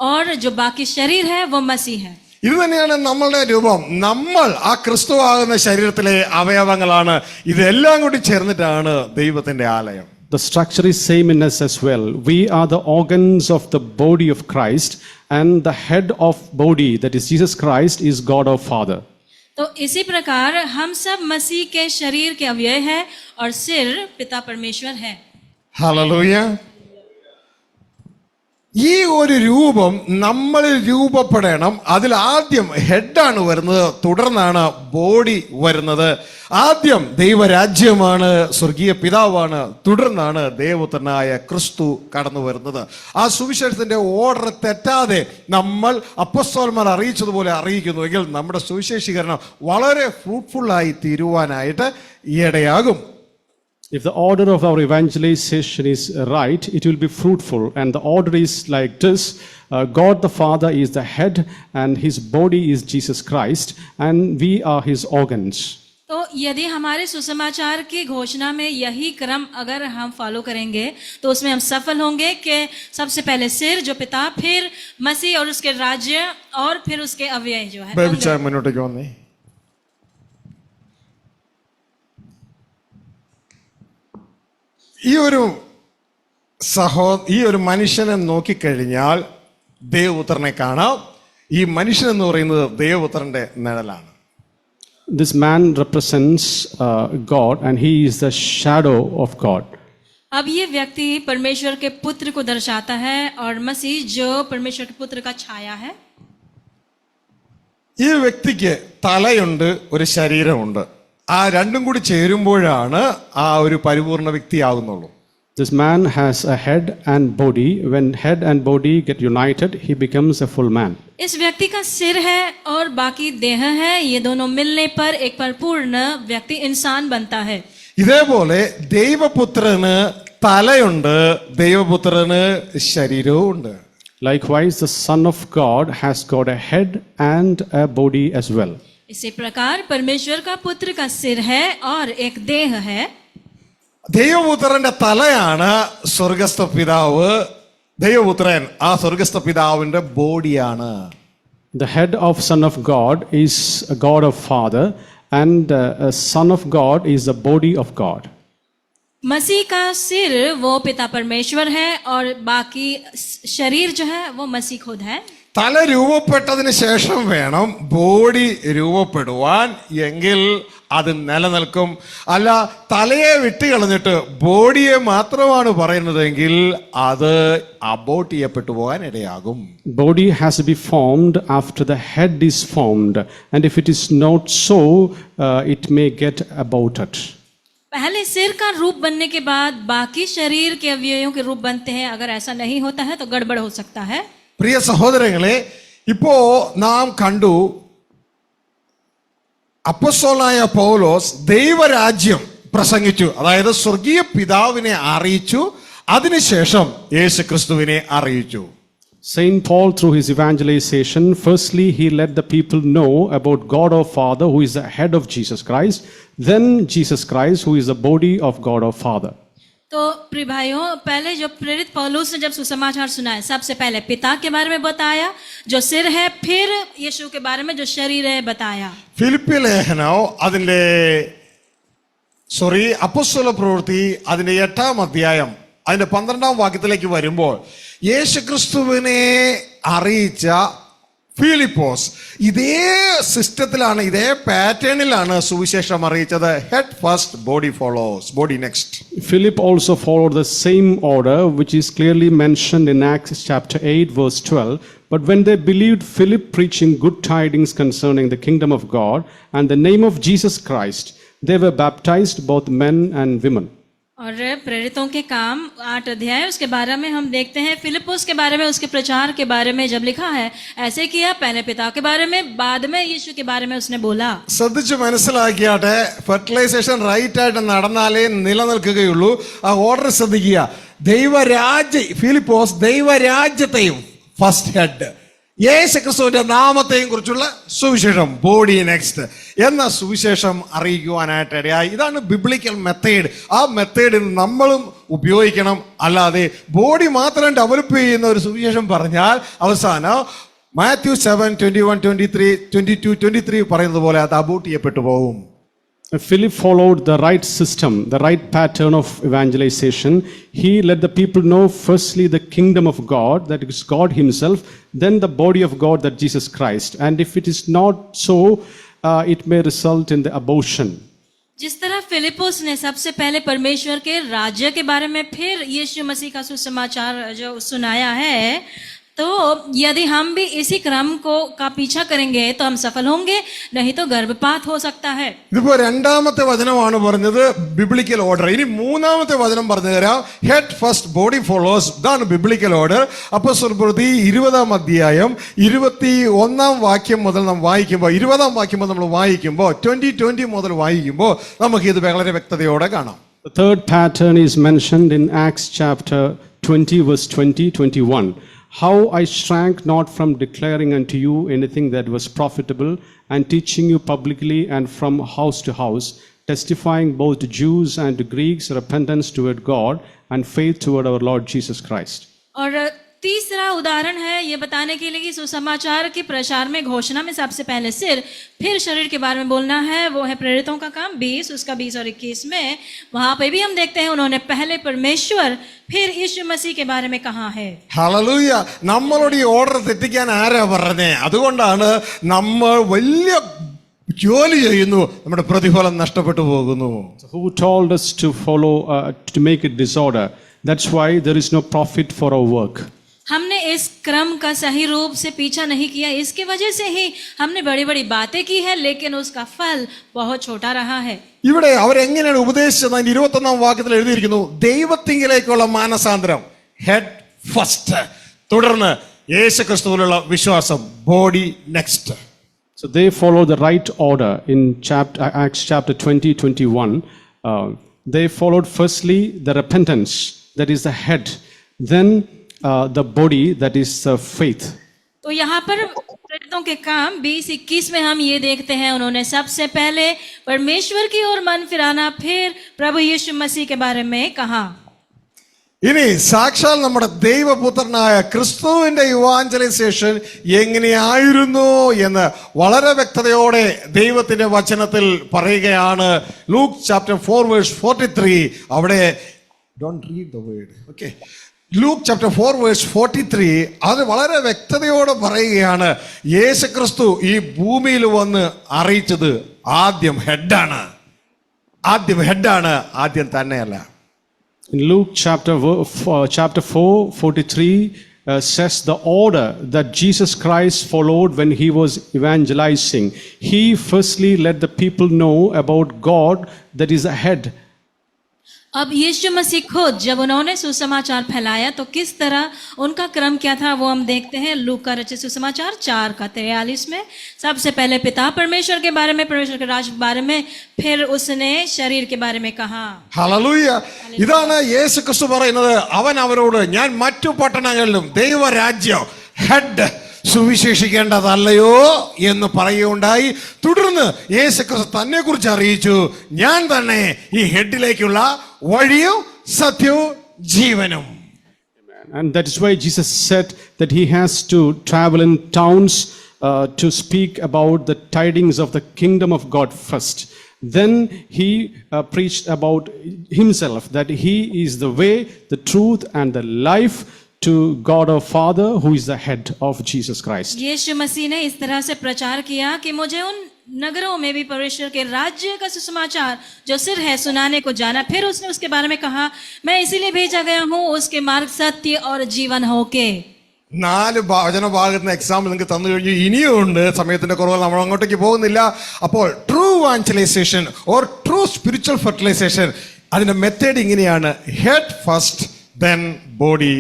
और जो बाकी शरीर है वो मसीह है. ഇത് തന്നെയാണ് നമ്മളുടെ രൂപം. നമ്മൾ ആ ക്രിസ്തു ആകുന്ന ശരീരത്തിലെ അവയവങ്ങളാണ്. ഇതെല്ലാം കൂടി ചേർന്നിട്ടാണ് ദൈവത്തിന്റെ ആലയം. The structure is same in us as well. We are the organs of the body of Christ and the head of body, that is Jesus Christ, is God our Father. तो इसी प्रकार हम सब मसीह के शरीर के अवयव हैं और सिर पिता परमेश्वर है. ഹല്ലേലൂയ. ഈ ഒരു രൂപം നമ്മളിൽ രൂപപ്പെടണം. അതിൽ ആദ്യം ഹെഡാണ് വരുന്നത്, തുടർന്നാണ് ബോഡി വരുന്നത്. ആദ്യം ദൈവരാജ്യമാണ്, സ്വർഗീയ പിതാവാണ്, തുടർന്നാണ് ദൈവപുത്രനായ ക്രിസ്തു കടന്നു വരുന്നത്. ആ സുവിശേഷത്തിന്റെ ഓർഡർ തെറ്റാതെ നമ്മൾ അപ്പോസ്തലന്മാർ അറിയിച്ചതുപോലെ അറിയിക്കുന്നുവെങ്കിൽ നമ്മുടെ സുവിശേഷീകരണം വളരെ ഫ്രൂട്ട്ഫുള്ളായി തീരുവാനായിട്ട് ഇടയാകും. If the order of our evangelization is right, it will be fruitful. And the order is like this: God the Father is the head and his body is Jesus Christ and we are his organs. तो यदि हमारे सुसमाचार की घोषणा में यही क्रम अगर हम फॉलो करेंगे तो उसमें हम सफल होंगे कि सबसे पहले सिर जो पिता, फिर मसीह और उसके राज्य, और फिर उसके अव्यय जो है ബേബിച്ചായ മുന്നോട്ടേക്ക് വന്നേ. ഈ ഒരു മനുഷ്യനെ നോക്കിക്കഴിഞ്ഞാൽ ദേവപുത്രനെ കാണാം. ഈ മനുഷ്യൻ എന്ന് പറയുന്നത് ദേവപുത്രന്റെ നിഴലാണ്. This man represents God and he is the shadow of God. अब ये व्यक्ति परमेश्वर के पुत्र को दर्शाता है और मसीह जो परमेश्वर के पुत्र का छाया है. ഈ വ്യക്തിക്ക് തലയുണ്ട്, ഒരു ശരീരമുണ്ട്. ആ രണ്ടും കൂടി ചേരുമ്പോഴാണ് ആ ഒരു പരിപൂർണ വ്യക്തിയാകുന്നുള്ളൂ. This man has a head and body. When head and body get united, he becomes a full man. इस व्यक्ति का सिर है और बाकी देह है. ये दोनों मिलने पर एक परिपूर्ण व्यक्ति इंसान बनता है. ഇതേപോലെ ദൈവപുത്രന് തലയുണ്ട്, ദൈവപുത്രന് ശരീരവും ഉണ്ട്. Likewise, the Son of God has got a head and a body as well. इसी प्रकार परमेश्वर का पुत्र का सिर है और एक देह है. ദൈവപുത്രന്റെ തലയാണ് സ്വർഗസ്ഥ പിതാവ്. ദൈവപുത്രൻ ആ സ്വർഗസ്ഥ പിതാവിന്റെ ബോഡിയാണ്. The head of Son of God is a God of Father, and a Son of God is the body of God. मसीह का सिर वो पिता परमेश्वर है और बाकी शरीर जो है वो मसीह खुद है. തല രൂപപ്പെട്ടതിന് ശേഷം വേണം ബോഡി രൂപപ്പെടുവാൻ, എങ്കിൽ അത് നിലനിൽക്കും. അല്ല, തലയെ വിട്ടുകളഞ്ഞിട്ട് ബോഡിയെ മാത്രമാണ് പറയുന്നതെങ്കിൽ അത് അബോർട്ട് ചെയ്യപ്പെട്ടു പോകാൻ ഇടയാകും. Body has to be formed after the head is formed, and if it is not so, it may get aborted. पहले सिर का रूप बनने के बाद बाकी शरीर के अवयवों के रूप बनते हैं. अगर ऐसा नहीं होता है तो गड़बड़ हो सकता है. പ്രിയ സഹോദരങ്ങളെ, ഇപ്പോ നാം കണ്ടു അപ്പോസ്തലനായ പൗലോസ് ദൈവരാജ്യം പ്രസംഗിച്ചു, അതായത് സ്വർഗീയ പിതാവിനെ അറിയിച്ചു, അതിനുശേഷം യേശുക്രിസ്തുവിനെ അറിയിച്ചു. Saint Paul, through his evangelization, firstly he let the people know about God our Father, who is the head of Jesus Christ, then Jesus Christ, who is the body of God our Father. तो प्रिय भाइयों, पहले जो प्रेरित पौलुस ने जब सुसमाचार सुनाया, सबसे पहले पिता के बारे में बताया जो सिर है, फिर यीशु के बारे में जो शरीर है बताया. ഫിലിപ്പി ലേഖനം അപ്പോസ്തല പ്രവൃത്തി അതിന്റെ 8-ാം അധ്യായം അതിന്റെ 12-ാം വാക്യത്തിലേക്ക് വരുമ്പോൾ യേശുക്രിസ്തുവിനെ അറിയിച്ച ഫിലിപ്പോസ് ഇതേ സിസ്റ്റത്തിലാണ്, ഇതേ പാറ്റേണിലാണ് സുവിശേഷം അറിയിച്ചത്. Head first, body follows, body next. Philip also followed the same order, which is clearly mentioned in Acts chapter 8 verse 12. But when they believed Philip preaching good tidings concerning the kingdom of God and the name of Jesus Christ, they were baptized, both men and women. और प्रेरितों के काम 8 अध्याय उसके बारे में हम देखते हैं. फिलिप्पुस के बारे में, उसके प्रचार के बारे में जब लिखा है, ऐसे किया. पहले पिता के बारे में, बाद में यीशु के बारे में उसने बोला. ശ്രദ്ധിച്ച് മനസ്സിലാക്കിയാട്ടെ, ഫെർട്ടിലൈസേഷൻ റൈറ്റ് ആയിട്ട് നടന്നാലേ നിലനിൽക്കുകയുള്ളൂ. ആ ഓർഡർ ശ്രദ്ധിക്കുക. ഫിലിപ്പോസ് ദൈവരാജ്യത്തെയും ഫസ്റ്റ് ഹെഡ്, യേശുക്രിസ്തുവിന്റെ നാമത്തെയും കുറിച്ചുള്ള സുവിശേഷം, ബോഡി നെക്സ്റ്റ് എന്ന സുവിശേഷം അറിയിക്കുവാനായിട്ട് ഇടയായി. ഇതാണ് ബിബ്ലിക്കൽ മെത്തേഡ്. ആ മെത്തേഡിൽ നമ്മളും ഉപയോഗിക്കണം. അല്ലാതെ ബോഡി മാത്രം ഡെവലപ്പ് ചെയ്യുന്ന ഒരു സുവിശേഷം പറഞ്ഞാൽ അവസാനം മാത്യു 7:21-23 പറയുന്നത് പോലെ അത് അബോർട്ട് ചെയ്യപ്പെട്ടു പോകും. Philip followed the right system, the right pattern of evangelization. He let the people know firstly the kingdom of God, that is God himself, then the body of God, that Jesus Christ. And if it is not so, it may result in the abortion. जिस तरह फिलिप्पुस ने सबसे पहले परमेश्वर के राज्य के बारे में, फिर यीशु मसीह का सुसमाचार जो सुनाया है, तो यदि हम भी इसी क्रम का पीछा करेंगे तो हम सफल होंगे, नहीं तो गर्भपात हो सकता है. ഇതിപ്പോ 2-ാമത്തെ വചനമാണ് പറഞ്ഞത്, ബിബ്ലിക്കൽ ഓർഡർ. ഇനി 3-ാമത്തെ വചനം പറഞ്ഞു തരാം. Head first, body follows. ഇതാണ് ബിബ്ലിക്കൽ ഓർഡർ. അപ്പോസ്തല പ്രവൃത്തി 20-ാം അധ്യായം 21-ാം വാക്യം മുതൽ നാം വായിക്കുമ്പോൾ, 20-ാം വാക്യം മുതൽ നമ്മൾ വായിക്കുമ്പോൾ, 20 മുതൽ വായിക്കുമ്പോൾ നമുക്ക് ഇത് വളരെ വ്യക്തതയോടെ കാണാം. The third pattern is mentioned in Acts chapter 20 verse 20-21. How I shrank not from declaring unto you anything that was profitable, and teaching you publicly and from house to house, testifying both to Jews and to Greeks repentance toward God and faith toward our Lord Jesus Christ. और तीसरा उदाहरण है ये बताने के लिए कि सुसमाचार के प्रचार में घोषणा में सबसे पहले सिर, फिर शरीर के बारे में बोलना है। वो है प्रेरितों का काम 20 उसका 20 और 21 में। वहां पे भी हम देखते हैं उन्होंने पहले परमेश्वर फिर यीशु मसीह के बारे में कहा है। ഹല്ലേലൂയ. നമ്മളോട് ഈ ഓർഡർ തെറ്റിക്കാൻ ആരാ പറഞ്ഞേ? അതുകൊണ്ടാണ് നമ്മൾ വലിയ ജോലി ചെയ്യുന്നു, നമ്മുടെ പ്രതിഫലം നഷ്ടപ്പെട്ടു പോകുന്നു. So who told us to follow, to make it disorder? That's why there is no profit for our work. हमने इस क्रम का सही रूप से पीछा नहीं किया, इसकी वजह से ही हमने बड़ी बड़ी बातें की है, लेकिन उसका फल बहुत छोटा रहा है। ഇവിടെ അവരെങ്ങനെയാണ് ഉപദേശിച്ചത്? 21-ാം വാക്യത്തിൽ എഴുതിയിരിക്കുന്നു, ദൈവത്തിങ്കിലേക്കുള്ള മാനസാന്തരം, ഹെഡ് ഫസ്റ്റ്, തുടർന്ന് യേശുക്രിസ്തുവിലുള്ള വിശ്വാസം, body next. So they follow the right order in Acts chapter 20-21. They followed firstly the repentance, that is the head, then the body, that is faith. तो यहाँ पर प्रेरितों के काम 20-21 में हम ये देखते हैं, उन्होंने सबसे पहले परमेश्वर की ओर मन फिराना, फिर प्रभु यीशु मसीह के बारे में कहा। ഇനി സാക്ഷാൽ നമ്മുടെ ദൈവപുത്രനായ ക്രിസ്തുവിന്റെ ഇവാഞ്ചലൈസേഷൻ എങ്ങനെയായിരുന്നു എന്ന് വളരെ വ്യക്തതയോടെ ദൈവത്തിന്റെ വചനത്തിൽ പറയുകയാണ്. Luke chapter 4:43. അവിടെ don't read the word, okay. Luke chapter 4:43 അത് വളരെ വ്യക്തതയോടെ പറയുകയാണ്, യേശുക്രിസ്തു ഈ ഭൂമിയിൽ വന്ന് അറിയിച്ചത് ആദ്യം ഹെഡാണ്, ആദ്യം തന്നെയല്ല. In Luke chapter 4:43 says the order that Jesus Christ followed when he was evangelizing. He firstly let the people know about God, that is the head. अब यीशु मसीह खुद जब उन्होंने सुसमाचार फैलाया तो किस तरह उनका क्रम क्या था वो हम देखते हैं। लूका का रचित सुसमाचार 4:43 में सबसे पहले पिता परमेश्वर के बारे में, परमेश्वर के राज्य के बारे में, फिर उसने शरीर के बारे में कहा। ഹല്ലേലൂയ. ഇതാണ് യേശുക്രിസ്തു പറയുന്നത്. അവൻ അവരോട്, ഞാൻ മറ്റു പട്ടണങ്ങളിലും ദൈവരാജ്യം ഹെഡ് സുവിശേഷിക്കേണ്ടതല്ലയോ എന്ന് പറയുകയുണ്ടായി. തുടർന്ന് യേശുക്രിസ്തു തന്നെ കുറിച്ച് അറിയിച്ചു, ഞാൻ തന്നെ ഈ ഹെഡിലേക്കുള്ള വഴിയും സത്യവും ജീവനും. And that is why Jesus said that he has to travel in towns to speak about the tidings of the kingdom of God first. Then he preached about himself, that he is the way, the truth and the life to God our Father, who is the head of Jesus Christ. यीशु मसीह ने इस तरह से प्रचार किया कि मुझे उन नगरों में भी परमेश्वर के राज्य का सुसमाचार जो सिर है सुनाने को जाना। फिर उसने उसके बारे में कहा, मैं इसीलिए भेजा गया हूँ उसके मार्ग, सत्य और जीवन होके। 4 വചനഭാഗത്തിന് എക്സാമ്പിൾ നിങ്ങൾക്ക് തന്നു കഴിഞ്ഞു. ഇനിയും ഉണ്ട്, സമയത്തിന്റെ കുറവ്, നമ്മൾ അങ്ങോട്ടേക്ക് പോകുന്നില്ല. അപ്പോൾ true evangelization or true spiritual fertilization, അതിന്റെ മെത്തേഡ് ഇങ്ങനെയാണ്: head first, then body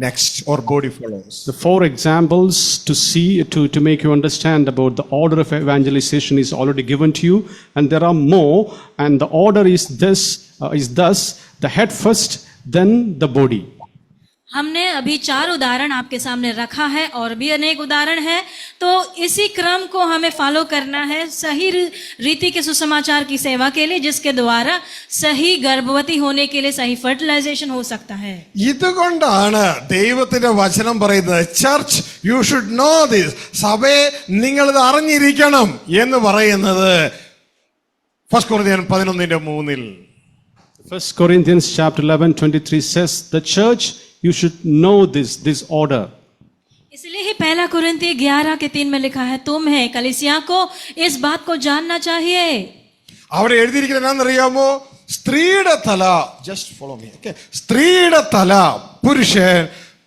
next, or body follows. The 4 examples to see to make you understand about the order of evangelization is already given to you, and there are more, and the order is thus the head first, then the body. हमने अभी 4 उदाहरण आपके सामने रखा है और भी अनेक उदाहरण है, तो इसी क्रम को हमें फॉलो करना है सही रीति के सुसमाचार की सेवा के लिए, जिसके द्वारा सही गर्भवती होने के लिए सही फर्टिलाइजेशन हो सकता है। ഇതുകൊണ്ടാണ് ദൈവത്തിന്റെ വചനം പറയുന്നത്, church you should know this, സഭയെ നിങ്ങൾ ഇത് അറിഞ്ഞിരിക്കണം എന്ന് പറയുന്നത് 1 Corinthians 11:3. 1 Corinthians chapter 11:23 says the church, you should know this order. इसलिए ही 1 कुरिन्थी 11:3 में लिखा है, तुम्हें कलीसिया को इस बात को जानना चाहिए। അവിടെ എഴുതിയിരിക്കുന്നത് എന്താണെന്നറിയാമോ? സ്ത്രീയുടെ തല, ജസ്റ്റ് ഫോളോ മീ, ഓക്കേ, സ്ത്രീയുടെ തല പുരുഷൻ,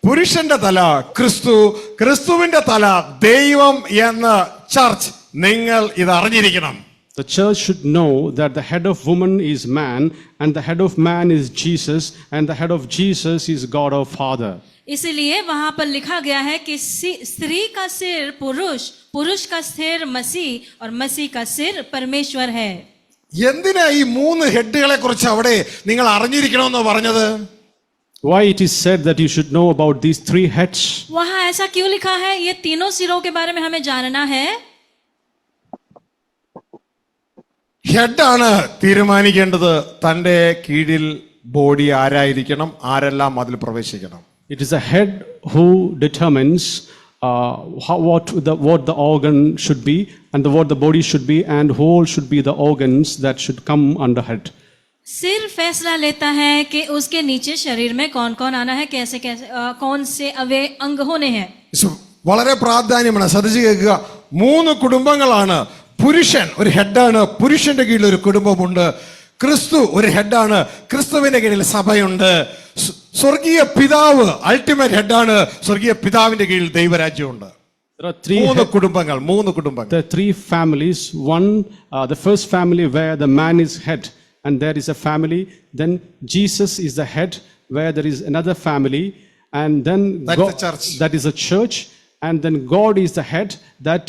പുരുഷന്റെ തല ക്രിസ്തു, ക്രിസ്തുവിന്റെ തല ദൈവം എന്ന ചർച്ച് നിങ്ങൾ ഇത് അറിഞ്ഞിരിക്കണം. The church should know that the head of woman is man, and the head of man is Jesus, and the head of Jesus is God our Father. इसलिए वहां पर लिखा गया है कि स्त्री का सिर पुरुष, पुरुष का सिर मसीह और मसीह का सिर परमेश्वर है। എന്തിനാ ഈ 3 ഹെഡുകളെ കുറിച്ച് അവിടെ നിങ്ങൾ അറിഞ്ഞിരിക്കണമെന്ന് പറഞ്ഞത്? Why it is said that you should know about these 3 heads? वहां ऐसा क्यों लिखा है? ये तीनों सिरों के बारे में हमें जानना है। ഹെഡാണ് തീരുമാനിക്കേണ്ടത് തൻ്റെ കീഴിൽ ബോഡി ആരായിരിക്കണം, ആരെല്ലാം അതിൽ പ്രവേശിക്കണം. It is the head who determines what the organ should be and what the body should be, and whole should be the organs that should come under head. सिर फैसला लेता है कि उसके नीचे शरीर में कौन कौन आना है, कैसे कैसे कौन से अंग होने हैं. വളരെ പ്രാധാന്യമാണ്. ശ്രദ്ധിച്ച് കേൾക്കുക. 3 കുടുംബങ്ങളാണ്. പുരുഷൻ ഒരു ഹെഡാണ്, പുരുഷന്റെ കീഴിൽ ഒരു കുടുംബമുണ്ട്. ക്രിസ്തു ഒരു ഹെഡാണ്, ക്രിസ്തുവിന്റെ കീഴിൽ സഭയുണ്ട്. സ്വർഗീയ പിതാവ് അൾട്ടിമേറ്റ് ഹെഡാണ്, സ്വർഗീയ പിതാവിന്റെ കീഴിൽ ദൈവരാജ്യമുണ്ട്. There are 3 3 കുടുംബങ്ങൾ. There are 3 families. One, the first family where the man is head, and there is a family. Then Jesus is the head, where there is another family, and then That's the church. That is a church, and then God is the head. That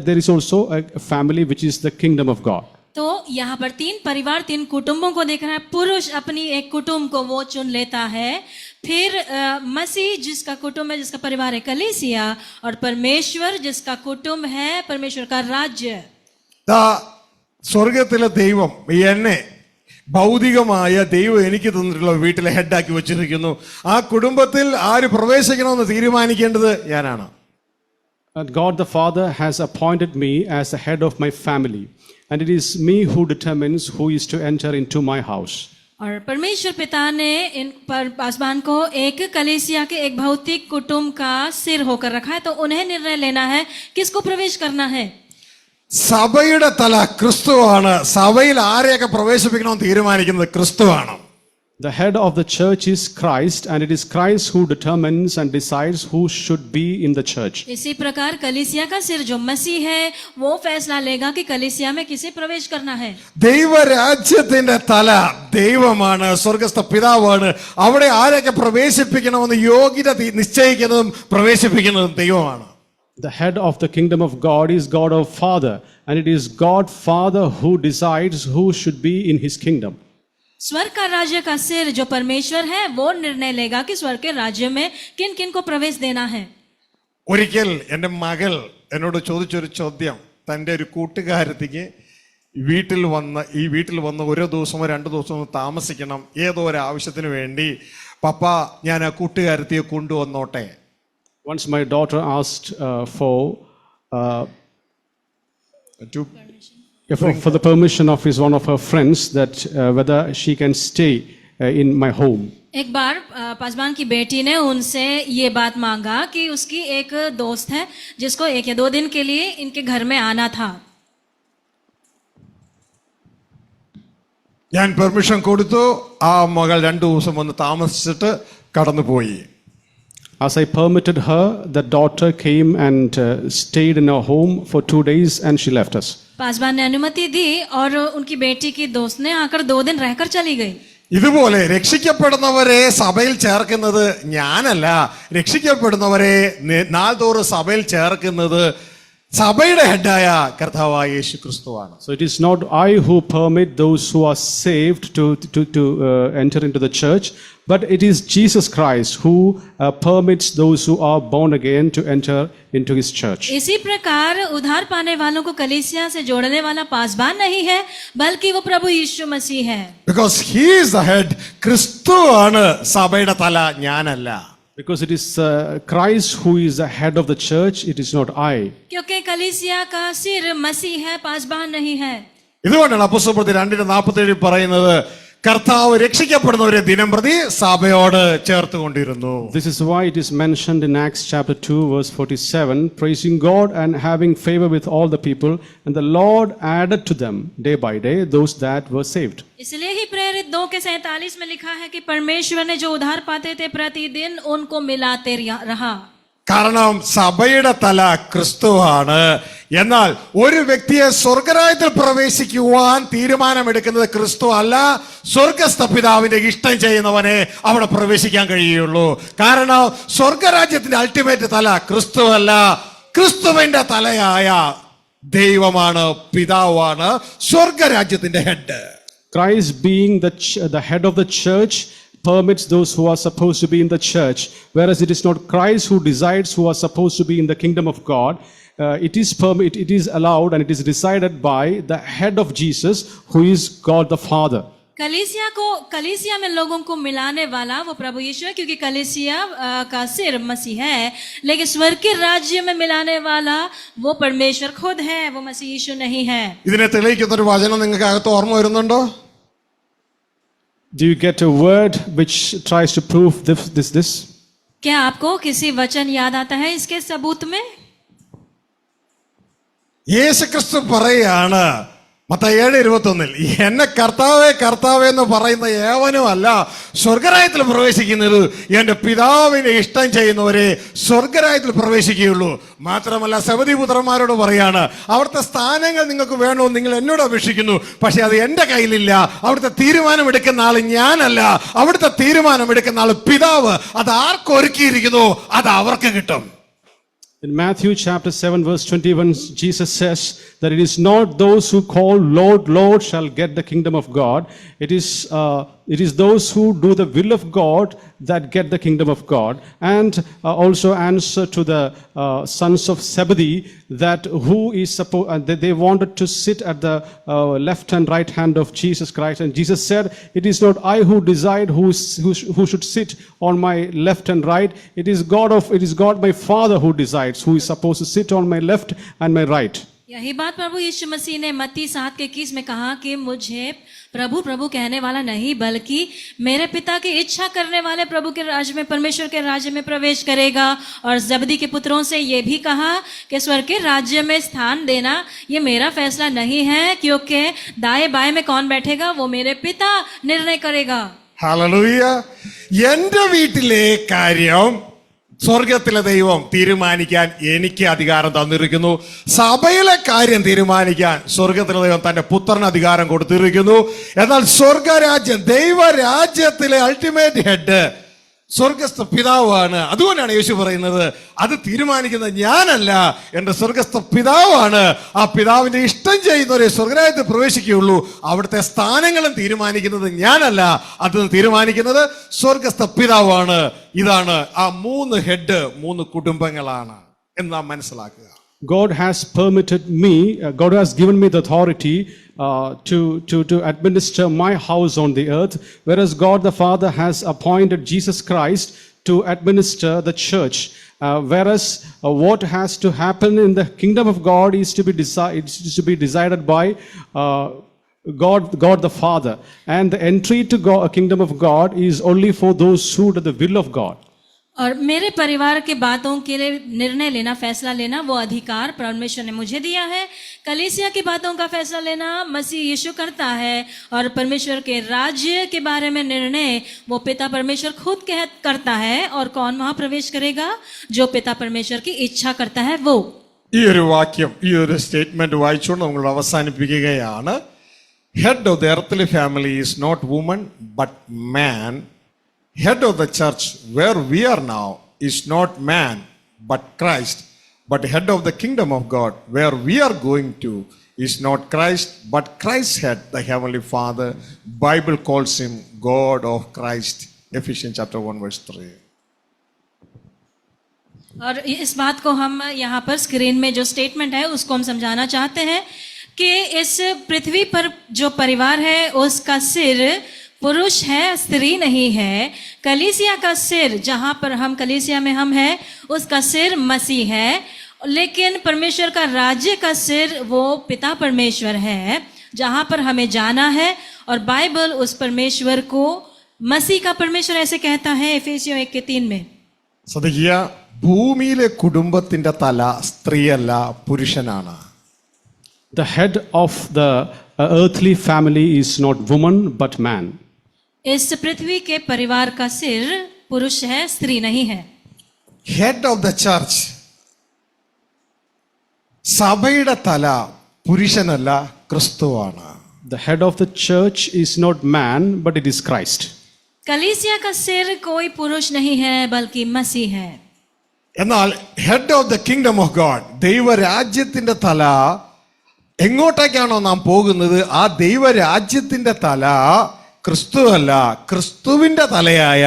there is also a family which is the kingdom of God. तो यहाँ पर 3 परिवार, 3 कुटुंबों को देखना है. पुरुष अपनी एक कुटुंब को वो चुन लेता है, फिर मसीह जिसका कुटुंब है, जिसका परिवार है कलीसिया, और परमेश्वर जिसका कुटुंब है परमेश्वर का राज्य. സ്വർഗത്തിലെ ദൈവം എന്നെ ഭൗതികമായ ദൈവം എനിക്ക് തന്നിട്ടുള്ള വീട്ടിലെ ഹെഡാക്കി വെച്ചിരിക്കുന്നു. ആ കുടുംബത്തിൽ ആര് പ്രവേശിക്കണമെന്ന് തീരുമാനിക്കേണ്ടത് ഞാനാണ്. God the Father has appointed me as the head of my family, and it is me who determines who is to enter into my house. और परमेश्वर पिता ने इन पर पासवान को एक कलीसिया के एक भौतिक कुटुंब का सिर होकर रखा है, तो उन्हें निर्णय लेना है किसको प्रवेश करना है. സഭയുടെ തല ക്രിസ്തുവാണ്. സഭയിൽ ആരെയൊക്കെ പ്രവേശിപ്പിക്കണമെന്ന് തീരുമാനിക്കുന്നത് ക്രിസ്തുവാണ്. The head of the church is Christ, and it is Christ who determines and decides who should be in the church. इसी प्रकार कलीसिया का सिर जो मसीह है वो फैसला लेगा कि कलीसिया में किसे प्रवेश करना है. ദൈവരാജ്യത്തിന്റെ തല ദൈവമാണ്, സ്വർഗസ്ഥ പിതാവാണ്. അവിടെ ആരെയൊക്കെ പ്രവേശിപ്പിക്കണമെന്ന് യോഗ്യത നിശ്ചയിക്കുന്നതും പ്രവേശിപ്പിക്കുന്നതും ദൈവമാണ്. The head of the kingdom of God is God our Father, and it is God Father who decides who should be in his kingdom. स्वर्ग का राज्य का सिर जो परमेश्वर है वो निर्णय लेगा कि स्वर्ग के राज्य में किन किन को प्रवेश देना है. ഒരിക്കൽ എൻ്റെ മകൾ എന്നോട് ചോദിച്ചൊരു ചോദ്യം. തൻ്റെ ഒരു കൂട്ടുകാരത്തിക്ക് ഈ വീട്ടിൽ വന്ന് ഓരോ ദിവസമോ 2 ദിവസമോ താമസിക്കണം. ഏതോ ഒരു ആവശ്യത്തിന് വേണ്ടി പപ്പ ഞാൻ ആ കൂട്ടുകാരത്തിയെ കൊണ്ടുവന്നോട്ടെ. Once my daughter asked for the permission of one of her friends that whether she can stay in my home. एक बार पासवान की बेटी ने उनसे ये बात मांगा कि उसकी एक दोस्त है जिसको 1 या 2 दिन के लिए इनके घर में आना था. ഞാൻ പെർമിഷൻ കൊടുത്തു. ആ മകൾ 2 ദിവസം വന്ന് താമസിച്ചിട്ട് കടന്നുപോയി. As I permitted her, the daughter came and stayed in her home for 2 days, and she left us. Paswan ने अनुमति दी और उनकी बेटी की दोस्त ने आकर 2 दिन रहकर चली गई. ഇതുപോലെ രക്ഷിക്കപ്പെടുന്നവരെ സഭയിൽ ചേർക്കുന്നത് ഞാനല്ല. രക്ഷിക്കപ്പെടുന്നവരെ നാൾതോറും സഭയിൽ ചേർക്കുന്നത് സഭയുടെ ഹെഡായ കർത്താവായ യേശു ക്രിസ്തുവാണ്. So it is not I who permit those who are saved to enter into the church, but it is Jesus Christ who permits those who are born again to enter into his church. इसी प्रकार उद्धार पाने वालों को कलीसिया से जोड़ने वाला पासवान नहीं है, बल्कि वो प्रभु यीशु मसीह है. Because he is the head. ക്രിസ്തുവാണ് സഭയുടെ തല, ഞാനല്ല. Because it is Christ who is the head of the church, it is not I. क्योंकि कलीसिया का सिर मसीह है, पासवान नहीं है. ഇതുകൊണ്ടാണ് അപ്പോസ്തലപ്രവൃത്തി 2:47 പറയുന്നത് കർത്താവ് രക്ഷിക്കപ്പെടുന്നവരെ ദിനംപ്രതി സഭയോട് ചേർത്തുകൊണ്ടിരുന്നു. This is why it is mentioned in Acts chapter 2 verse 47, praising God and having favor with all the people, and the Lord added to them day by day those that were saved. इसलिए ही प्रेरित 2:47 में लिखा है कि परमेश्वर ने जो उद्धार पाते थे प्रतिदिन उनको मिलाते रहा. കാരണം സഭയുടെ തല ക്രിസ്തുവാണ്. എന്നാൽ ഒരു വ്യക്തിയെ സ്വർഗരാജ്യത്തിൽ പ്രവേശിക്കുവാൻ തീരുമാനമെടുക്കുന്നത് ക്രിസ്തു അല്ല, സ്വർഗസ്ഥ പിതാവിന്റെ ഇഷ്ടം ചെയ്യുന്നവനെ അവിടെ പ്രവേശിക്കാൻ കഴിയുള്ളൂ. കാരണം സ്വർഗരാജ്യത്തിന്റെ അൾട്ടിമേറ്റ് തല ക്രിസ്തു അല്ല, ക്രിസ്തുവിന്റെ തലയായ ദൈവമാണ്, പിതാവാണ് സ്വർഗരാജ്യത്തിന്റെ head. Christ being the head of the church permits those who are supposed to be in the church, whereas it is not Christ who decides who are supposed to be in the kingdom of God. it is allowed and it is decided by the head of Jesus, who is God the Father. कलीसिया में लोगों को मिलाने वाला वो प्रभु यीशु है, क्योंकि कलीसिया का सिर मसीह है, लेकिन स्वर्ग के राज्य में मिलाने वाला वो परमेश्वर खुद है, वो मसीह यीशु नहीं है. ഇതിനെ തെളിയിക്കുന്ന ഒരു വചനം നിങ്ങൾക്ക് അകത്ത് ഓർമ്മ വരുന്നുണ്ടോ? Do you get a word which tries to prove this? क्या आपको किसी वचन याद आता है इसके सबूत में? യേശുക്രിസ്തു പറയാണ് മത്തായി 7:21 എന്നെ കർത്താവേ കർത്താവേ എന്ന് പറയുന്ന ഏവനുമല്ല സ്വർഗരാജ്യത്തിൽ പ്രവേശിക്കുന്നത്, എന്റെ പിതാവിനെ ഇഷ്ടം ചെയ്യുന്നവരെ സ്വർഗരാജ്യത്തിൽ പ്രവേശിക്കുകയുള്ളൂ. മാത്രമല്ല സെബദി പുത്രന്മാരോട് പറയാണ്, അവിടുത്തെ സ്ഥാനങ്ങൾ നിങ്ങൾക്ക് വേണോ, നിങ്ങൾ എന്നോട് അപേക്ഷിക്കുന്നു, പക്ഷെ അത് എന്റെ കയ്യിലില്ല. അവിടുത്തെ തീരുമാനം എടുക്കുന്ന ആൾ ഞാനല്ല, അവിടുത്തെ തീരുമാനം എടുക്കുന്ന ആൾ പിതാവ്. അത് ആർക്കൊരുക്കിയിരിക്കുന്നു അത് അവർക്ക് കിട്ടും. In Matthew chapter 7 verse 21, Jesus says that it is not those who call Lord, Lord shall get the kingdom of God. It is those who do the will of God that get the kingdom of God. And also answer to the sons of Zebedee that who is supposed they wanted to sit at the left and right hand of Jesus Christ, and Jesus said, it is not I who decide who should sit on my left and right. It is God my Father who decides who is supposed to sit on my left and my right. यही बात प्रभु यीशु मसीह ने मत्ती 7:21 में कहा कि मुझे प्रभु प्रभु कहने वाला नहीं, बल्कि मेरे पिता की इच्छा करने वाले प्रभु के राज्य में, परमेश्वर के राज्य में प्रवेश करेगा. और जबदी के पुत्रों से ये भी कहा कि स्वर्ग के राज्य में स्थान देना ये मेरा फैसला नहीं है, क्योंकि दाएं बाएं में कौन बैठेगा वो मेरे पिता निर्णय करेगा. ഹല്ലേലൂയ. എന്റെ വീട്ടിലെ കാര്യം സ്വർഗത്തിലെ ദൈവം തീരുമാനിക്കാൻ എനിക്ക് അധികാരം തന്നിരിക്കുന്നു. സഭയിലെ കാര്യം തീരുമാനിക്കാൻ സ്വർഗത്തിലെ ദൈവം തന്റെ പുത്രന് അധികാരം കൊടുത്തിരിക്കുന്നു. എന്നാൽ സ്വർഗരാജ്യം, ദൈവരാജ്യത്തിലെ അൾട്ടിമേറ്റ് ഹെഡ് സ്വർഗസ്ഥ പിതാവാണ്. അതുകൊണ്ടാണ് യേശു പറയുന്നത്, അത് തീരുമാനിക്കുന്നത് ഞാനല്ല, എൻ്റെ സ്വർഗസ്ഥ പിതാവാണ്. ആ പിതാവിന്റെ ഇഷ്ടം ചെയ്യുന്നവരെ സ്വർഗരാജ്യത്തിൽ പ്രവേശിക്കുകയുള്ളൂ. അവിടുത്തെ സ്ഥാനങ്ങളും തീരുമാനിക്കുന്നത് ഞാനല്ല, അത് തീരുമാനിക്കുന്നത് സ്വർഗസ്ഥ പിതാവാണ്. ഇതാണ് ആ 3 ഹെഡ്, 3 കുടുംബങ്ങളാണ് എന്ന് നാം മനസ്സിലാക്കുക. God has permitted me, God has given me the authority to administer my house on the earth, whereas God the Father has appointed Jesus Christ to administer the church. Whereas what has to happen in the kingdom of God is to be decided by God the Father, and the entry to kingdom of God is only for those who do the will of God. और मेरे परिवार के बातों के लिए निर्णय लेना, फैसला लेना, वो अधिकार परमेश्वर ने मुझे दिया है. कलीसिया की बातों का फैसला लेना मसीह यीशु करता है, और परमेश्वर के राज्य के बारे में निर्णय वो पिता परमेश्वर खुद करता है. और कौन वहां प्रवेश करेगा? जो पिता परमेश्वर की इच्छा करता है वो. ഈ ഒരു വാക്യം, ഈ ഒരു സ്റ്റേറ്റ്മെന്റ് വായിച്ചുകൊണ്ട് നമ്മൾ അവസാനിപ്പിക്കുകയാണ്. Head of the earthly family is not woman but man. Head of the church where we are now is not man but Christ, but head of the kingdom of God where we are going to is not Christ but Christ's head, the heavenly Father. Bible calls him God of Christ. Ephesians chapter 1 verse 3. और इस बात को हम यहाँ पर screen में जो statement है उसको हम समझाना चाहते हैं कि इस पृथ्वी पर जो परिवार है उसका सिर पुरुष है, स्त्री नहीं है. कलीसिया का सिर, जहां पर हम कलीसिया में हम हैं, उसका सिर मसीह है. लेकिन परमेश्वर का राज्य का सिर वो पिता परमेश्वर है, जहां पर हमें जाना है. और बाइबल उस परमेश्वर को मसीह का परमेश्वर ऐसे कहता है एफेसियों 1:3 में. ശ്രദ്ധിക്കുക, ഭൂമിയിലെ കുടുംബത്തിന്റെ തല സ്ത്രീയല്ല, പുരുഷനാണ്. The head of the earthly family is not woman but man. इस पृथ्वी के परिवार का सिर पुरुष है, स्त्री नहीं है. ഹെഡ് ഓഫ് ദ ചർച്ച്, സഭയുടെ തല പുരുഷനല്ല, ക്രിസ്തുവാണ്. The head of the church is not man but it is Christ. कलीसिया का सिर कोई पुरुष नहीं है बल्कि मसीह है. എന്നാൽ head of the kingdom of God, ദൈവരാജ്യത്തിന്റെ തല, എങ്ങോട്ടേക്കാണോ നാം പോകുന്നത് ആ ദൈവരാജ്യത്തിന്റെ തല ക്രിസ്തുവല്ല, ക്രിസ്തുവിന്റെ തലയായ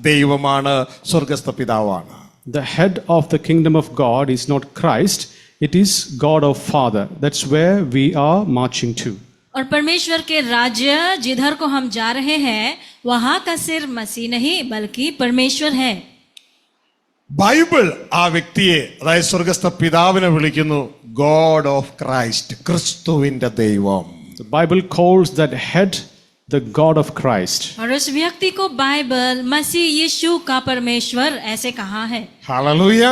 ദൈവമാണ്, സ്വർഗസ്ഥ പിതാവാണ്. The head of the kingdom of God is not Christ, it is God our Father. That's where we are marching to. और परमेश्वर के राज्य जिधर को हम जा रहे हैं वहां का सिर मसीह नहीं बल्कि परमेश्वर है. ബൈബിൾ ആ വ്യക്തിയെ, അതായത് സ്വർഗസ്ഥ പിതാവിനെ വിളിക്കുന്നു ഗോഡ് ഓഫ് ക്രൈസ്റ്റ്, ക്രിസ്തുവിന്റെ ദൈവം. The Bible calls that head the God of Christ. और उस व्यक्ति को बाइबल मसीह यीशु का परमेश्वर ऐसे कहा है. ഹല്ലേലൂയ.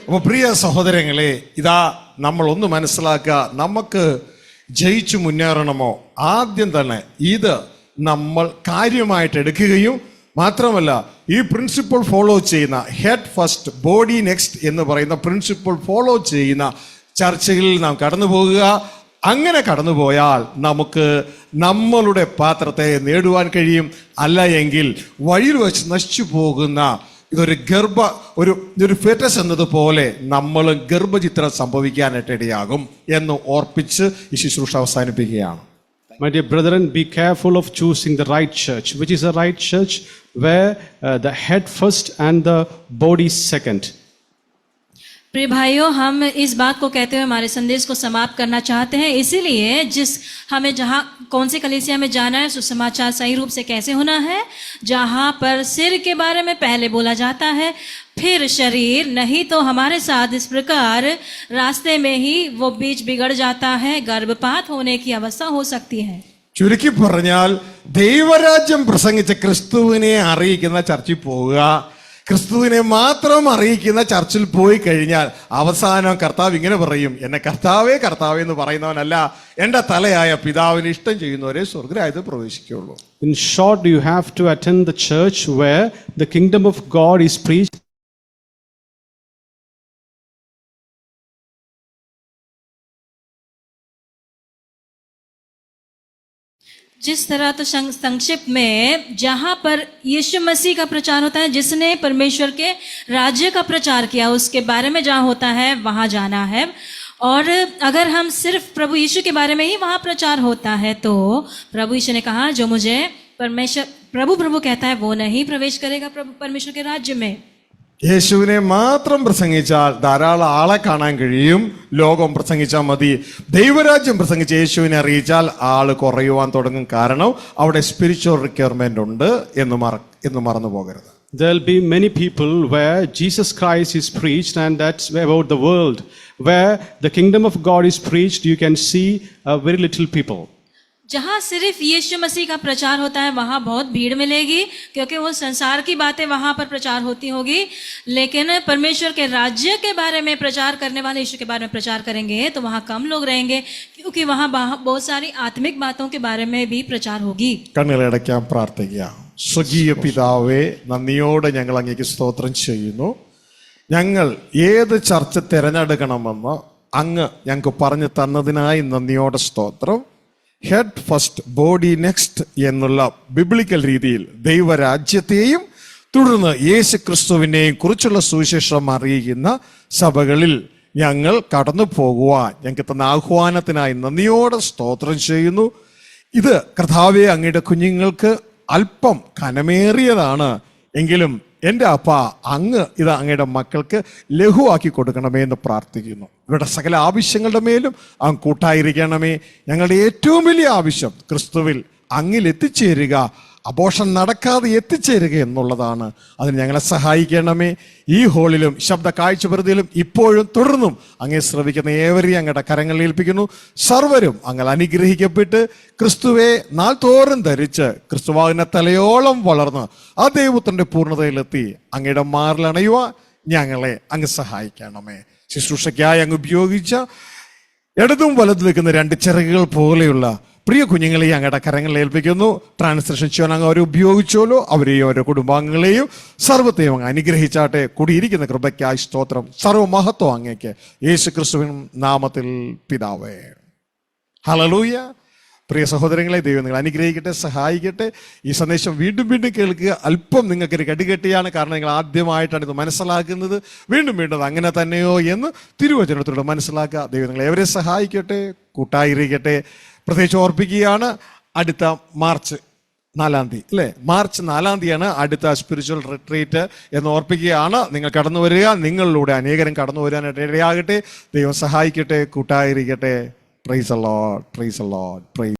അപ്പോൾ പ്രിയ സഹോദരങ്ങളെ, ഇതാ നമ്മൾ ഒന്ന് മനസ്സിലാക്കുക, നമുക്ക് ജയിച്ചു മുന്നേറണമോ ആദ്യം തന്നെ ഇത് നമ്മൾ കാര്യമായിട്ട് എടുക്കുകയും മാത്രമല്ല ഈ പ്രിൻസിപ്പിൾ ഫോളോ ചെയ്യുന്ന ഹെഡ് ഫസ്റ്റ് ബോഡി നെക്സ്റ്റ് എന്ന് പറയുന്ന പ്രിൻസിപ്പിൾ ഫോളോ ചെയ്യുന്ന ചർച്ചകളിൽ നാം കടന്നു പോകുക. അങ്ങനെ കടന്നുപോയാൽ നമുക്ക് നമ്മളുടെ പാത്രത്തെ നേടുവാൻ കഴിയും. അല്ല എങ്കിൽ വഴിയിൽ വെച്ച് നശിച്ചു പോകുന്ന ഇതൊരു ഒരു ഫെറ്റസ് എന്നതുപോലെ നമ്മൾ ഗർഭചിത്രം സംഭവിക്കാനായിട്ട് ഇടയാകും എന്ന് ഓർപ്പിച്ച് ഈ ശുശ്രൂഷ അവസാനിപ്പിക്കുകയാണ്. My dear brethren, be careful of choosing the right church. Which is the right church? Where the head first and the body second. प्रिय भाइयों, हम इस बात को कहते हुए हमारे संदेश को समाप्त करना चाहते हैं. इसीलिए हमें जहाँ कौन से कलीसिया में जाना है, सुसमाचार सही रूप से कैसे होना है, जहाँ पर सिर के बारे में पहले बोला जाता है फिर शरीर. नहीं तो हमारे साथ इस प्रकार रास्ते में ही वो बीच बिगड़ जाता है, गर्भपात होने की अवस्था हो सकती है. ചുരുക്കി പറഞ്ഞാൽ ദൈവരാജ്യം പ്രസംഗിച്ച ക്രിസ്തുവിനെ അറിയിക്കുന്ന ചർച്ചിൽ പോവുക. ക്രിസ്തുവിനെ മാത്രം അറിയിക്കുന്ന ചർച്ചിൽ പോയി കഴിഞ്ഞാൽ അവസാനം കർത്താവ് ഇങ്ങനെ പറയും, എന്നെ കർത്താവേ കർത്താവേ എന്ന് പറയുന്നവനല്ല, എൻ്റെ തലയായ പിതാവിന് ഇഷ്ടം ചെയ്യുന്നവരെ സ്വർഗ്ഗരാജ്യത്തിൽ പ്രവേശിക്കുകയുള്ളൂ. In short, you have to attend the church where the kingdom of God is preached. जिस तरह तो संक्षिप्त में जहाँ पर यीशु मसीह का प्रचार होता है, जिसने परमेश्वर के राज्य का प्रचार किया, उसके बारे में जहाँ होता है वहाँ जाना है. और अगर हम सिर्फ प्रभु यीशु के बारे में ही वहाँ प्रचार होता है तो प्रभु यीशु ने कहा जो मुझे परमेश्वर प्रभु कहता है वो नहीं प्रवेश करेगा प्रभु परमेश्वर के राज्य में. യേശുവിനെ മാത്രം പ്രസംഗിച്ചാൽ ധാരാളം ആളെ കാണാൻ കഴിയും. ലോകം പ്രസംഗിച്ചാൽ മതി. ദൈവരാജ്യം പ്രസംഗിച്ച് യേശുവിനെ അറിയിച്ചാൽ ആള് കുറയുവാൻ തുടങ്ങും. കാരണം അവിടെ സ്പിരിച്വൽ റിക്വയർമെന്റ് ഉണ്ട് എന്ന് മറന്നു പോകരുത്. There'll be many people where Jesus Christ is preached, and that's about the world. Where the kingdom of God is preached, you can see very little people. जहाँ सिर्फ यीशु मसीह का प्रचार होता है वहाँ बहुत भीड़ मिलेगी, क्योंकि वो संसार की बातें वहाँ पर प्रचार होती होगी. लेकिन परमेश्वर के राज्य के बारे में प्रचार करने वाले, यीशु के बारे में प्रचार करेंगे तो वहाँ कम लोग रहेंगे, क्योंकि वहाँ बहुत सारी आत्मिक बातों के बारे में भी प्रचार होगी. കണ്ണുകളടയ്ക്കാൻ പ്രാർത്ഥിക്കാം. സ്വർഗീയ പിതാവേ, നന്ദിയോടെ ഞങ്ങൾ അങ്ങേക്ക് സ്തോത്രം ചെയ്യുന്നു. ഞങ്ങൾ ഏത് ചർച്ച തിരഞ്ഞെടുക്കണമെന്ന് അങ്ങ് ഞങ്ങൾക്ക് പറഞ്ഞു തന്നതിനായി നന്ദിയോടെ സ്തോത്രം. ഹെഡ് ഫസ്റ്റ് ബോഡി നെക്സ്റ്റ് എന്നുള്ള ബിബ്ലിക്കൽ രീതിയിൽ ദൈവരാജ്യത്തെയും തുടർന്ന് യേശു ക്രിസ്തുവിനെയും കുറിച്ചുള്ള സുവിശേഷം അറിയിക്കുന്ന സഭകളിൽ ഞങ്ങൾ കടന്നു പോകുവാൻ ഞങ്ങൾക്ക് തന്ന ആഹ്വാനത്തിനായി നന്ദിയോടെ സ്തോത്രം ചെയ്യുന്നു. ഇത് കർത്താവേ അങ്ങയുടെ കുഞ്ഞുങ്ങൾക്ക് അല്പം കനമേറിയതാണ് എങ്കിലും എൻ്റെ അപ്പ അങ്ങ് ഇത് അങ്ങയുടെ മക്കൾക്ക് ലഘുവാക്കി കൊടുക്കണമേ എന്ന് പ്രാർത്ഥിക്കുന്നു. ഇവരുടെ സകല ആവശ്യങ്ങളുടെ മേലും അങ്ങ് കൂട്ടായിരിക്കണമേ. ഞങ്ങളുടെ ഏറ്റവും വലിയ ആവശ്യം ക്രിസ്തുവിൽ അങ്ങിൽ എത്തിച്ചേരുക, അബോർഷൻ നടക്കാതെ എത്തിച്ചേരുക എന്നുള്ളതാണ്. അതിന് ഞങ്ങളെ സഹായിക്കണമേ. ഈ ഹോളിലും ശബ്ദ കാഴ്ചപരിധിയിലും ഇപ്പോഴും തുടർന്നും അങ്ങേ ശ്രവിക്കുന്ന ഏവരെയും അങ്ങയുടെ കരങ്ങളിൽ ഏൽപ്പിക്കുന്നു. സർവരും അങ്ങ് അനുഗ്രഹിക്കപ്പെട്ട് ക്രിസ്തുവെ നാൾതോറും ധരിച്ച് ക്രിസ്തുവാകുന്ന തലയോളം വളർന്ന് ആ ദൈവത്തിന്റെ പൂർണ്ണതയിലെത്തി അങ്ങയുടെ മാറിലണയുവാൻ ഞങ്ങളെ അങ്ങ് സഹായിക്കണമേ. ശുശ്രൂഷയ്ക്കായി അങ്ങ് ഉപയോഗിച്ച ഇടതും വലതും നിൽക്കുന്ന രണ്ട് ചിറകുകൾ പോലെയുള്ള പ്രിയ കുഞ്ഞുങ്ങളെ അങ്ങയുടെ കരങ്ങളിൽ ഏൽപ്പിക്കുന്നു. ട്രാൻസ്ലേഷൻ ചെയ്യാൻ അങ്ങ് അവരെ ഉപയോഗിച്ചോലോ, അവരെയും അവരുടെ കുടുംബാംഗങ്ങളെയും സർവ്വത്തെയും അങ്ങ് അനുഗ്രഹിച്ചാട്ടെ. കൂടിയിരിക്കുന്ന കൃപയ്ക്കായി സ്തോത്രം. സർവ്വമഹത്വം അങ്ങേക്ക് യേശു ക്രിസ്തുവിൻ നാമത്തിൽ പിതാവേ. ഹല്ലേലൂയ. പ്രിയ സഹോദരങ്ങളെ, ദൈവം നിങ്ങൾ അനുഗ്രഹിക്കട്ടെ, സഹായിക്കട്ടെ. ഈ സന്ദേശം വീണ്ടും വീണ്ടും കേൾക്കുക. അല്പം നിങ്ങൾക്കൊരു കടികെട്ടിയാണ്, കാരണം നിങ്ങൾ ആദ്യമായിട്ടാണ് ഇത് മനസ്സിലാക്കുന്നത്. വീണ്ടും വീണ്ടും അങ്ങനെ തന്നെയോ എന്ന് തിരുവചനത്തിലൂടെ മനസ്സിലാക്കുക. ദൈവം നിങ്ങളെ എവരെ സഹായിക്കട്ടെ, കൂട്ടായിരിക്കട്ടെ. പ്രത്യേകിച്ച് ഓർപ്പിക്കുകയാണ്, അടുത്ത മാർച്ച് 4 തീയതി അല്ലേ? മാർച്ച് 4 തീയതിയാണ് അടുത്ത സ്പിരിച്വൽ റിട്രീറ്റ് എന്ന് ഓർപ്പിക്കുകയാണ്. നിങ്ങൾ കടന്നു വരിക. നിങ്ങളിലൂടെ അനേകരും കടന്നു വരാനായിട്ട് ഇടയാകട്ടെ. ദൈവം സഹായിക്കട്ടെ, കൂട്ടായിരിക്കട്ടെ. Praise the Lord, praise the Lord, price